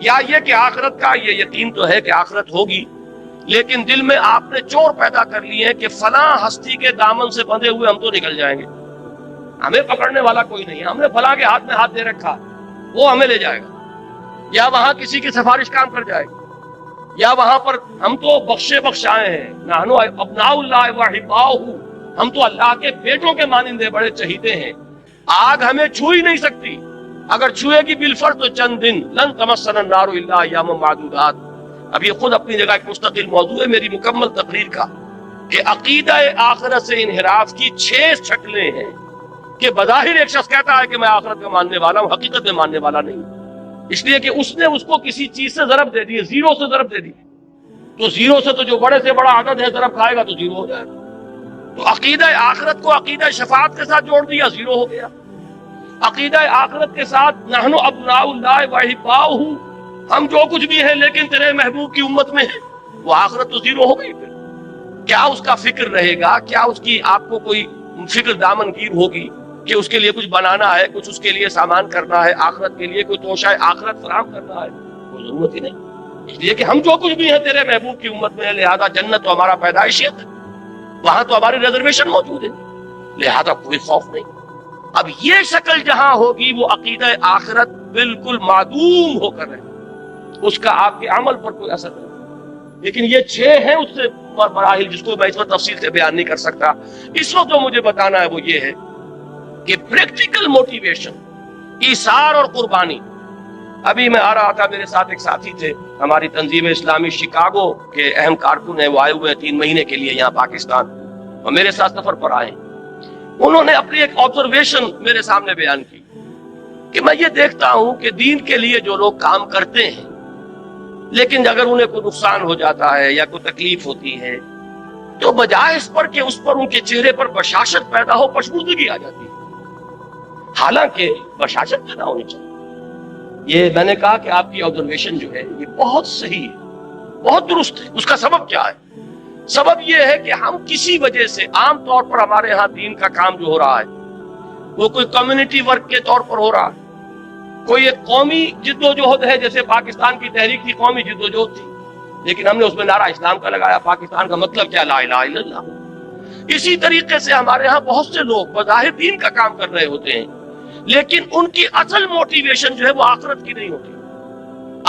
یا یہ کہ آخرت کا یہ یقین تو ہے کہ آخرت ہوگی، لیکن دل میں آپ نے چور پیدا کر لی ہے کہ فلاں ہستی کے دامن سے بندھے ہوئے ہم تو نکل جائیں گے، ہمیں پکڑنے والا کوئی نہیں ہے، ہم نے فلاں کے ہاتھ میں ہاتھ دے رکھا، وہ ہمیں لے جائے گا، یا وہاں کسی کی سفارش کام کر جائے گی، یا وہاں پر ہم تو بخشے بخشائے ہیں، نحنو ابناء اللہ واحباؤہ، ہم تو اللہ کے بیٹوں کے مانندے بڑے چہیتے ہیں، آگ ہمیں چھو ہی نہیں سکتی، اگر چھوئے گی بالفرض تو چند دن، لن تمسنا النار الا ایاما معدودات۔ اب یہ خود اپنی جگہ ایک مستقل موضوع ہے میری مکمل تقریر کا، کہ عقیدہ آخرت سے انحراف کی 6 شکلیں ہیں، کہ بظاہر ایک شخص کہتا ہے کہ میں آخرت کا ماننے والا ہوں، حقیقت میں ماننے والا نہیں، اس لیے کہ اس نے اس کو کسی چیز سے ضرب دے دی ہے، 0 سے ضرب دے دی، تو 0 سے تو جو بڑے سے بڑا عدد ہے ضرب کھائے گا تو 0 ہو جائے گا، تو عقیدہ آخرت کو عقیدہ شفاعت کے ساتھ جوڑ دیا، 0 ہو گیا۔ عقیدہ آخرت کے ساتھ نحن ابناء اللہ واحباؤہ، ہم جو کچھ بھی ہیں لیکن تیرے محبوب کی امت میں ہیں، وہ آخرت تو 0 ہو گئی۔ پھر کیا اس کا فکر رہے گا؟ کیا اس کی آپ کو کوئی فکر دامن گیر ہوگی کہ اس کے لیے کچھ بنانا ہے، کچھ اس کے لیے سامان کرنا ہے، آخرت کے لیے کوئی توشہ آخرت فراہم کرنا ہے؟ کوئی ضرورت ہی نہیں، اس لیے کہ ہم جو کچھ بھی ہیں تیرے محبوب کی امت میں ہے، لہذا جنت تو ہمارا پیدائشیت ہے، وہاں تو ہماری ریزرویشن موجود ہے، لہذا کوئی خوف نہیں۔ اب یہ شکل جہاں ہوگی وہ عقیدہ آخرت بالکل معدوم ہو کر رہے، اس کا آپ کے عمل پر کوئی اثر نہیں۔ لیکن یہ 6 ہیں اس سے مراحل، جس کو میں اس وقت تفصیل سے بیان نہیں کر سکتا۔ اس وقت جو مجھے بتانا ہے وہ یہ ہے کہ پریکٹیکل موٹیویشن، ایثار اور قربانی۔ ابھی میں آ رہا تھا، میرے ساتھ ایک ساتھی تھے، ہماری تنظیم اسلامی شکاگو کے اہم کارکن ہیں، وہ آئے ہوئے ہیں 3 مہینے کے لیے یہاں پاکستان، اور میرے ساتھ سفر پر آئے۔ انہوں نے اپنی ایک آبزرویشن میرے سامنے بیان کی کہ میں یہ دیکھتا ہوں کہ دین کے لیے جو لوگ کام کرتے ہیں، لیکن اگر انہیں کوئی نقصان ہو جاتا ہے یا کوئی تکلیف ہوتی ہے تو بجائے اس پر کہ اس پر ان کے چہرے پر بشاشت پیدا ہو، پشمردگی آ جاتی ہے، حالانکہ بشاشت پیدا ہونی چاہیے۔ یہ میں نے کہا کہ آپ کی آبزرویشن جو ہے یہ بہت صحیح ہے، بہت درست ہے۔ اس کا سبب کیا ہے؟ سبب یہ ہے کہ ہم کسی وجہ سے، عام طور پر ہمارے ہاں دین کا کام جو ہو رہا ہے وہ کوئی کمیونٹی ورک کے طور پر ہو رہا ہے، کوئی ایک قومی جدوجہد ہے، جیسے پاکستان کی تحریک تھی، قومی جدوجہد تھی، لیکن ہم نے اس میں نعرہ اسلام کا لگایا، پاکستان کا مطلب کیا؟ لا الہ الا اللہ۔ اسی طریقے سے ہمارے ہاں بہت سے لوگ بظاہر دین کا کام کر رہے ہوتے ہیں، لیکن ان کی اصل موٹیویشن جو ہے وہ آخرت کی نہیں ہوتی،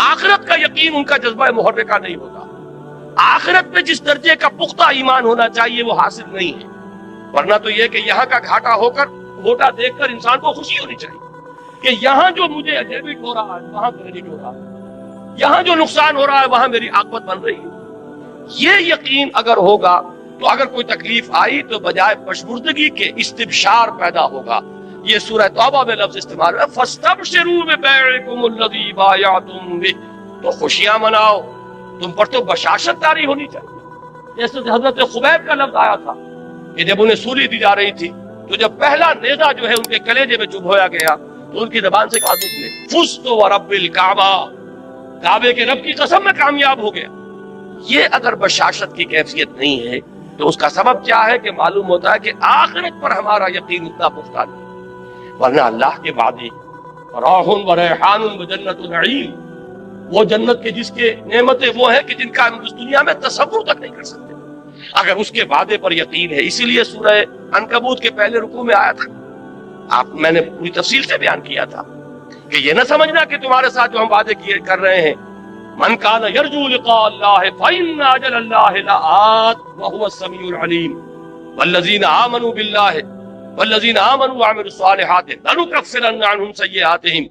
آخرت کا یقین ان کا جذبہ محرکہ نہیں ہوتا، آخرت پہ جس درجے کا پختہ ایمان ہونا چاہیے وہ حاصل نہیں ہے۔ ورنہ تو یہ کہ یہاں کا گھاٹا ہو کر، گھوٹا دیکھ کر انسان کو خوشی ہونی چاہیے کہ یہاں جو مجھے ڈیبٹ ہو رہا ہے وہاں کریڈٹ ہو رہا ہے، یہاں جو نقصان ہو رہا ہے وہاں میری عاقبت بن رہی ہے۔ یہ یقین اگر ہوگا تو اگر کوئی تکلیف آئی تو بجائے پشمردگی کے استبشار پیدا ہوگا۔ یہ سورہ توبہ میں لفظ استعمال ہے، فَاسْتَبْشِرُوا بِبَيْعِكُمُ الَّذِي بَایَعْتُم بِهِ، تو خوشیاں مناؤ، تم پر تو بشاشت طاری ہونی چاہیے۔ جیسے حضرت خبیب کا لفظ آیا تھا کہ جب انہیں سولی دی جا رہی تھی تو جب پہلا نیزہ جو ہے ان کے کلیجے میں چبھ ہویا گیا تو ان کی زبان سے کہا نکلے، فزت ورب الکعبہ، کعبے کے رب کی قسم میں کامیاب ہو گیا۔ یہ اگر بشاشت کی کیفیت نہیں ہے تو اس کا سبب کیا ہے؟ کہ معلوم ہوتا ہے کہ آخرت پر ہمارا یقین اتنا پختہ نہیں، ورنہ اللہ کے وعدے راح و ریحان و جنت نعیم، وہ جنت کے جس کے نعمتیں وہ ہیں کہ جن کا ہم اس دنیا میں تصور تک نہیں کر سکتے، اگر اس کے وعدے پر یقین ہے۔ اسی لیے سورہ عنکبوت کے پہلے رکوع میں آیا تھا، میں نے پوری تفصیل سے بیان کیا تھا کہ یہ نہ سمجھنا کہ تمہارے ساتھ جو ہم وعدے کیے کر رہے ہیں، من کان یرجو لقاء اللہ فإن اجل اللہ لآت وهو السمیع العلیم والذین آمنوا باللہ والذین آمنوا وعملوا الصالحات لنکفرن عنہم سیئاتہم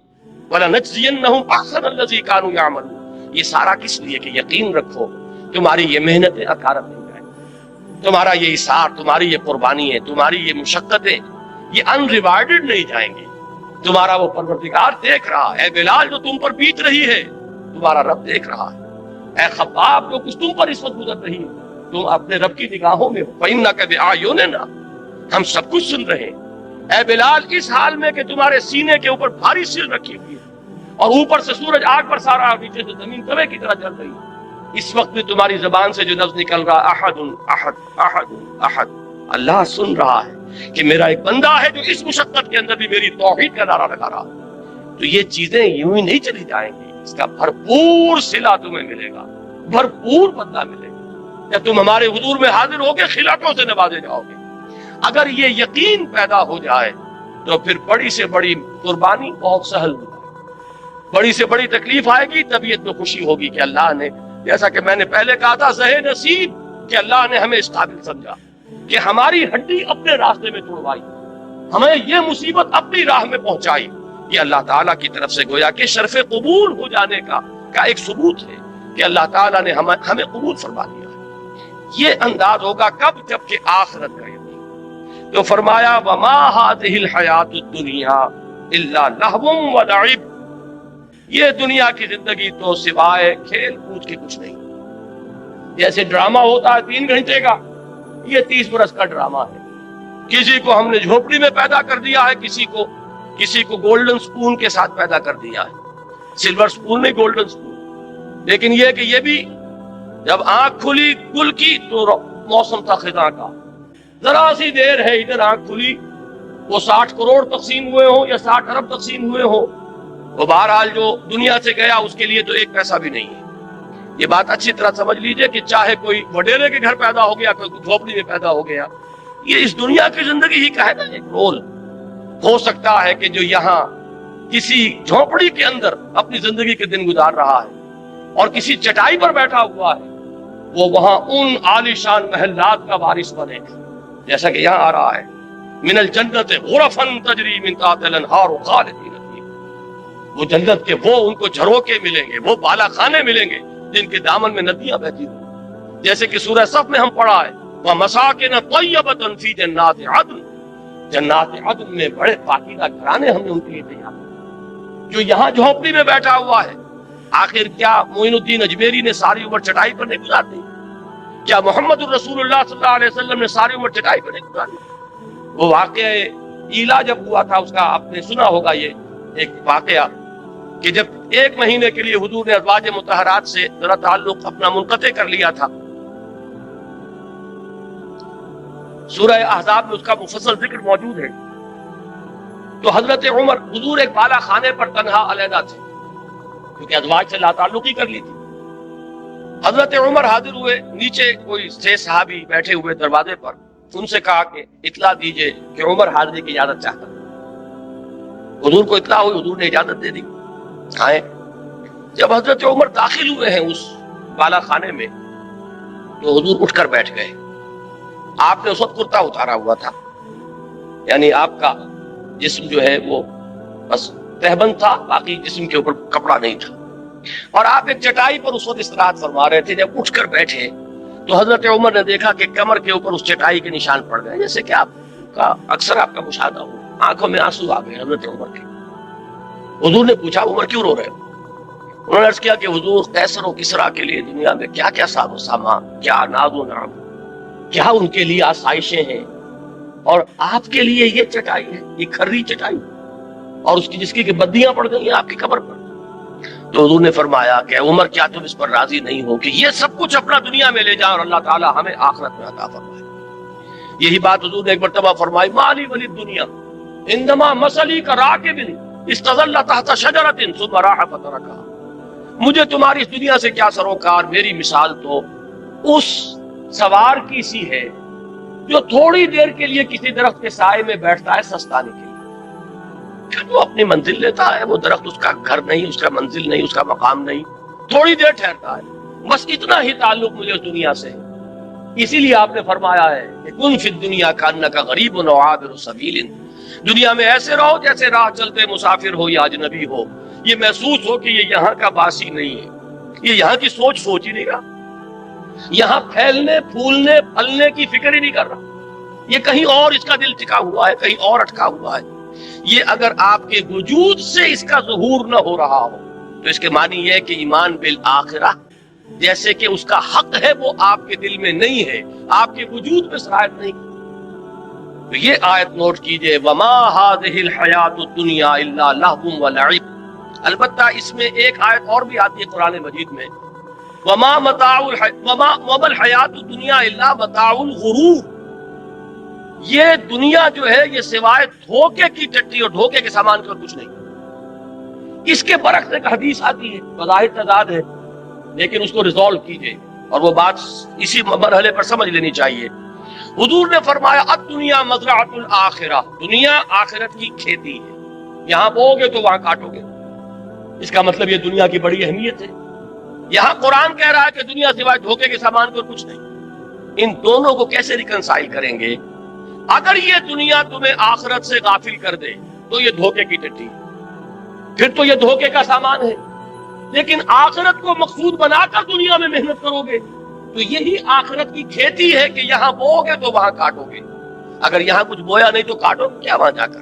ولنجزینہم احسن الذی کانوا یعملون. یہ سارا کس لیے کہ یقین رکھو تمہاری یہ محنتیں اکارت نہیں جائیں، تمہارا یہ اثار، تمہاری یہ قربانی ہے، تمہاری یہ مشقتیں یہ ان ریوارڈڈ نہیں جائیں گے. تمہارا وہ پروردگار دیکھ رہا ہے. اے بلال جو تم پر بیت رہی ہے تمہارا رب دیکھ رہا ہے. اے خباب جو کچھ تم پر اس وقت گزر رہی ہے تم اپنے رب کی نگاہوں میں ہو. فَإِنَّكَ بِأَعْيُنِنَا، ہم سب کچھ سن رہے ہیں. اے بلال اس حال میں کہ تمہارے سینے کے اوپر بھاری سیل رکھی ہوئی ہے اور اوپر سے سورج آگ پر سارا، نیچے سے زمین توے کی طرح جل رہی ہے، اس وقت بھی تمہاری زبان سے جو لفظ نکل رہا احد احد احد احد، اللہ سن رہا ہے کہ میرا ایک بندہ ہے جو اس مشقت کے اندر بھی میری توحید کا نعرہ لگا رہا. تو یہ چیزیں یوں ہی نہیں چلی جائیں گی، اس کا بھرپور صلہ تمہیں ملے گا، بھرپور بدلہ ملے گا. یا تم ہمارے حضور میں حاضر ہو کے خلافوں سے نوازے جاؤ گے. اگر یہ یقین پیدا ہو جائے تو پھر بڑی سے بڑی قربانی بہت سہل ہوگی، بڑی سے بڑی تکلیف آئے گی، طبیعت میں خوشی ہوگی کہ اللہ نے، جیسا کہ میں نے پہلے کہا تھا، زہ نصیب کہ اللہ نے ہمیں اس قابل سمجھا کہ ہماری ہڈی اپنے راستے میں توڑوائی، ہمیں یہ مصیبت اپنی راہ میں پہنچائی. یہ اللہ تعالیٰ کی طرف سے گویا کہ شرف قبول ہو جانے کا ایک ثبوت ہے کہ اللہ تعالیٰ نے ہمیں قبول فرما لیا. یہ انداز ہوگا کب؟ جب کہ آخرت کا یقین. تو فرمایا وما هذه الحیات الدنیا الا لہو ولعب، یہ دنیا کی زندگی تو سوائے کھیل کود کے کچھ نہیں. جیسے ڈرامہ ہوتا ہے 3 گھنٹے کا، یہ 30 برس کا ڈرامہ ہے. کسی کو ہم نے جھوپڑی میں پیدا کر دیا ہے، کسی کو گولڈن سپون کے ساتھ پیدا کر دیا ہے. سلور سپون نہیں، گولڈن سپون. لیکن یہ کہ یہ بھی جب آنکھ کھلی گل کی تو موسم تھا خزاں کا. ذرا سی دیر ہے ادھر آنکھ کھلی، وہ 60 کروڑ تقسیم ہوئے ہوں یا 60 ارب تقسیم ہوئے ہوں، وہ بہرحال جو دنیا سے گیا اس کے لیے تو 1 پیسہ بھی نہیں ہے. یہ بات اچھی طرح سمجھ لیجئے کہ چاہے کوئی وڈیرے کے گھر پیدا ہو گیا، کوئی جھوپڑی میں پیدا ہو گیا، یہ اس دنیا کی زندگی ہی کا ہے نا ایک رول. ہو سکتا ہے کہ جو یہاں کسی جھونپڑی کے اندر اپنی زندگی کے دن گزار رہا ہے اور کسی چٹائی پر بیٹھا ہوا ہے، وہ وہاں ان عالیشان محلات کا وارث بنے، جیسا کہ یہاں آ رہا ہے من الجنت غرفا تجری من تحتها الانہار خالدین فیہا. وہ جنت کے وہ ان کو جھروکے ملیں گے، وہ بالا خانے ملیں گے جن کے دامن میں ندیاں بہتی ہوں. جیسے کہ سورہ صف میں ہم پڑھا ہے وَمَسَاكِنَ طَيِّبَةً فِي جَنَّاتِ عَدْنٍ، جنات عدن میں بڑے پاکیزہ گھرانے ہم نے ان کے لیے تیار کیے. جو یہاں جھونپڑی میں بیٹھا ہوا ہے، آخر کیا معین الدین اجمیری نے ساری عمر چٹائی پر نہیں گزار دی؟ کیا محمد الرسول اللہ صلی اللہ علیہ وسلم نے ساری عمر چٹائی پر نہیں گزاری؟ وہ واقعہ ایلا جب ہوا تھا، اس کا آپ نے سنا ہوگا، یہ ایک واقعہ کہ جب 1 مہینے کے لیے حضور نے ازواج مطہرات سے ذرا تعلق اپنا منقطع کر لیا تھا. سورہ احزاب میں اس کا مفصل ذکر موجود ہے. تو حضرت عمر، حضور ایک بالا خانے پر تنہا علیحدہ تھے کیونکہ ازواج سے لا تعلقی کر لی تھی. حضرت عمر حاضر ہوئے، نیچے کوئی 6 صحابی بیٹھے ہوئے دروازے پر، ان سے کہا کہ اطلاع دیجئے کہ عمر حاضری کی اجازت چاہتا ہے. حضور کو اطلاع ہوئی، حضور نے اجازت دے دی. آئے جب حضرت عمر داخل ہوئے ہیں اس بالا خانے میں تو حضور اٹھ کر بیٹھ گئے. آپ نے اس وقت کرتا اتارا ہوا تھا، یعنی آپ کا جسم جو ہے وہ بس تہبند تھا، باقی جسم کے اوپر کپڑا نہیں تھا، اور آپ ایک چٹائی پر اس وقت استراحت فرما رہے تھے. جب اٹھ کر بیٹھے تو حضرت عمر نے دیکھا کہ کمر کے اوپر اس چٹائی کے نشان پڑ گئے، جیسے کہ آپ کا اکثر آپ کا مشاہدہ ہو. آنکھوں میں آنسو آ گئے حضرت عمر کے. حضور نے پوچھا عمر کیوں رو رہے ہو؟ انہوں نے عرض کیا کہ حضور قیصر و کسریٰ کے لیے دنیا میں کیا کیا ساز و سامان، کیا ناز و نعم، کیا ان کے لیے آسائشیں ہیں، اور آپ کے لیے یہ چٹائی ہے، یہ کھری چٹائی، اور اس کی جس کی کہ بدیاں پڑ گئی ہیں آپ کی قبر پر. تو حضور نے فرمایا کہ عمر کیا تم اس پر راضی نہیں ہو کہ یہ سب کچھ اپنا دنیا میں لے جائیں اور اللہ تعالی ہمیں آخرت میں عطا فرمائے. یہی بات حضور نے ایک مرتبہ فرمائی مالی ولی دنیا انما مثلی کراکب استظل تحت شجرۃ ثم راح فترکها. مجھے تمہاری اس دنیا سے کیا سروکار، میری مثال تو اس سوار کی سی ہے جو تھوڑی دیر کے لیے کسی درخت کے سائے میں بیٹھتا ہے سستانے کے لیے. وہ اپنی منزل لیتا ہے، وہ درخت اس کا گھر نہیں، اس کا منزل نہیں، اس کا مقام نہیں، تھوڑی دیر ٹھہرتا ہے. بس اتنا ہی تعلق مجھے اس دنیا سے ہے. اسی لیے آپ نے فرمایا ہے کہ کن فی الدنیا کانک غریب و عابر سبیل، دنیا میں ایسے رہو جیسے راہ چلتے مسافر ہو یا اجنبی ہو، یہ محسوس ہو کہ یہ یہاں کا باسی نہیں ہے، یہ یہاں کی سوچ ہی نہیں رہا، یہاں پھیلنے پھولنے پھلنے کی فکر ہی نہیں کر رہا، یہ کہیں اور اس کا دل ٹکا ہوا ہے، کہیں اور اٹکا ہوا ہے۔ یہ اگر آپ کے وجود سے اس کا ظہور نہ ہو رہا ہو تو اس کے معنی یہ ہے کہ ایمان بالآخرہ جیسے کہ اس کا حق ہے وہ آپ کے دل میں نہیں ہے، آپ کے وجود میں سرایت نہیں۔ تو یہ آیت نوٹ کیجئے، وما هذه الحیات الدنیا الا لہو ولعب۔ البتہ اس میں ایک آیت اور بھی آتی ہے قرآن مجید میں، وما الحیات الدنیا الا متاع الغرور۔ یہ دنیا جو ہے یہ سوائے دھوکے کی ٹٹی اور دھوکے کے سامان کا کچھ نہیں۔ اس کے برعکس ایک حدیث آتی ہے، بظاہر تضاد ہے لیکن اس کو ریزالو کیجئے اور وہ بات اسی مرحلے پر سمجھ لینی چاہیے۔ حضور نے فرمایا الدنیا مزرعۃ الآخرہ، دنیا آخرت کی کھیتی ہے، یہاں بو گے تو وہاں کاٹو گے۔ اس کا مطلب یہ دنیا کی بڑی اہمیت ہے۔ یہاں قرآن کہہ رہا ہے کہ دنیا سوائے دھوکے کے سامان کو کچھ نہیں۔ ان دونوں کو کیسے ریکنسائل کریں گے؟ اگر یہ دنیا تمہیں آخرت سے غافل کر دے تو یہ دھوکے کی ٹٹی، پھر تو یہ دھوکے کا سامان ہے۔ لیکن آخرت کو مقصود بنا کر دنیا میں محنت کرو گے تو یہی آخرت کی کھیتی ہے کہ یہاں بو گے تو وہاں کاٹو گے۔ اگر یہاں کچھ بویا نہیں تو کاٹو کیا وہاں جا کر؟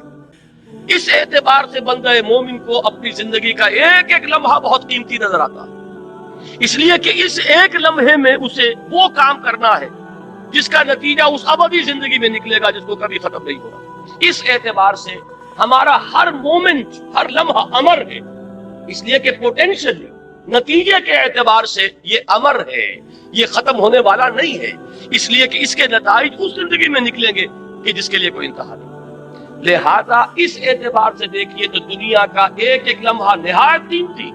اس اعتبار سے بندہ مومن کو اپنی زندگی کا ایک ایک لمحہ بہت قیمتی نظر آتا ہے، اس لیے کہ اس ایک لمحے میں اسے وہ کام کرنا ہے جس کا نتیجہ اس ابدی زندگی میں نکلے گا، جس کو کبھی ختم نہیں ہوگا۔ اس اعتبار سے ہمارا ہر مومنٹ، ہر لمحہ امر ہے، اس لیے کہ پوٹینشلی نتیجے کے اعتبار سے یہ امر ہے، یہ ختم ہونے والا نہیں ہے، اس لیے کہ اس کے نتائج اس زندگی میں نکلیں گے کہ جس کے لیے کوئی انتہا نہیں۔ لہذا اس اعتبار سے دیکھیے تو دنیا کا ایک ایک لمحہ نہایت قیمتی۔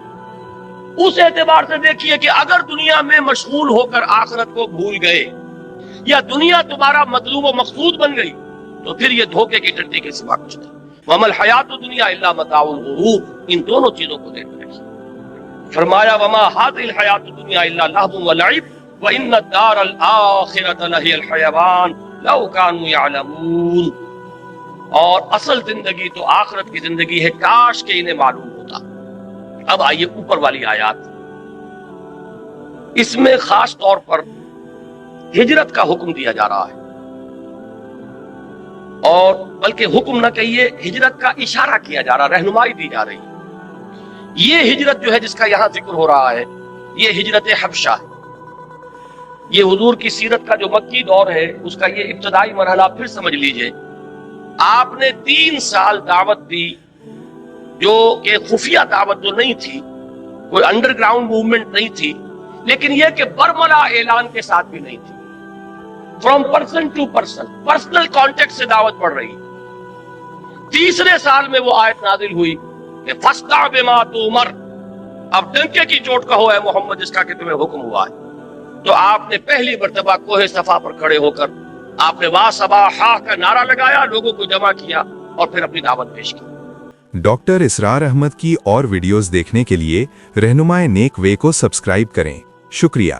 اس اعتبار سے دیکھیے کہ اگر دنیا میں مشغول ہو کر آخرت کو بھول گئے یا دنیا تمہارا مطلوب و مقصود بن گئی تو پھر یہ دھوکے کی ٹٹی کے سوا کچھ نہیں۔ وما الحیات الدنیا الا متاع الغرور، ان دونوں چیزوں کو دیکھ رہے ہیں۔ فرمایا وما هذه الحیات الدنیا الا لہو ولعب وان الدار الاخرۃ لہی الحیوان لو كانوا يعلمون۔ اور اصل زندگی تو آخرت کی زندگی ہے، کاش کہ انہیں معلوم ہوتا۔ اب آئیے اوپر والی آیات، اس میں خاص طور پر ہجرت کا حکم دیا جا رہا ہے، اور بلکہ حکم نہ کہیے ہجرت کا اشارہ کیا جا رہا، رہنمائی دی جا رہی ہے۔ یہ ہجرت جو ہے جس کا یہاں ذکر ہو رہا ہے یہ ہجرت حبشہ ہے۔ یہ حضور کی سیرت کا جو مکی دور ہے اس کا یہ ابتدائی مرحلہ پھر سمجھ لیجئے۔ آپ نے 3 سال دعوت دی، جو کہ خفیہ دعوت تو نہیں تھی، کوئی انڈر گراؤنڈ موومنٹ نہیں تھی، لیکن یہ کہ برملا اعلان کے ساتھ بھی نہیں تھی، from person to person, personal contact سے دعوت پڑھ رہی۔ تیسرے سال میں وہ آیت نازل ہوئی کہ فاصدع بما تؤمر، اب ڈنکے کی چوٹ کہو اے محمد جس کا کہ تمہیں حکم ہوا ہے۔ تو آپ نے پہلی مرتبہ کوہ صفا پر کھڑے ہو کر آپ نے وا صباحا کا نعرہ لگایا، لوگوں کو جمع کیا اور پھر اپنی دعوت پیش کی۔ ڈاکٹر اسرار احمد کی اور ویڈیوز دیکھنے کے لیے رہنمائے نیک وے کو سبسکرائب کریں۔ شکریہ۔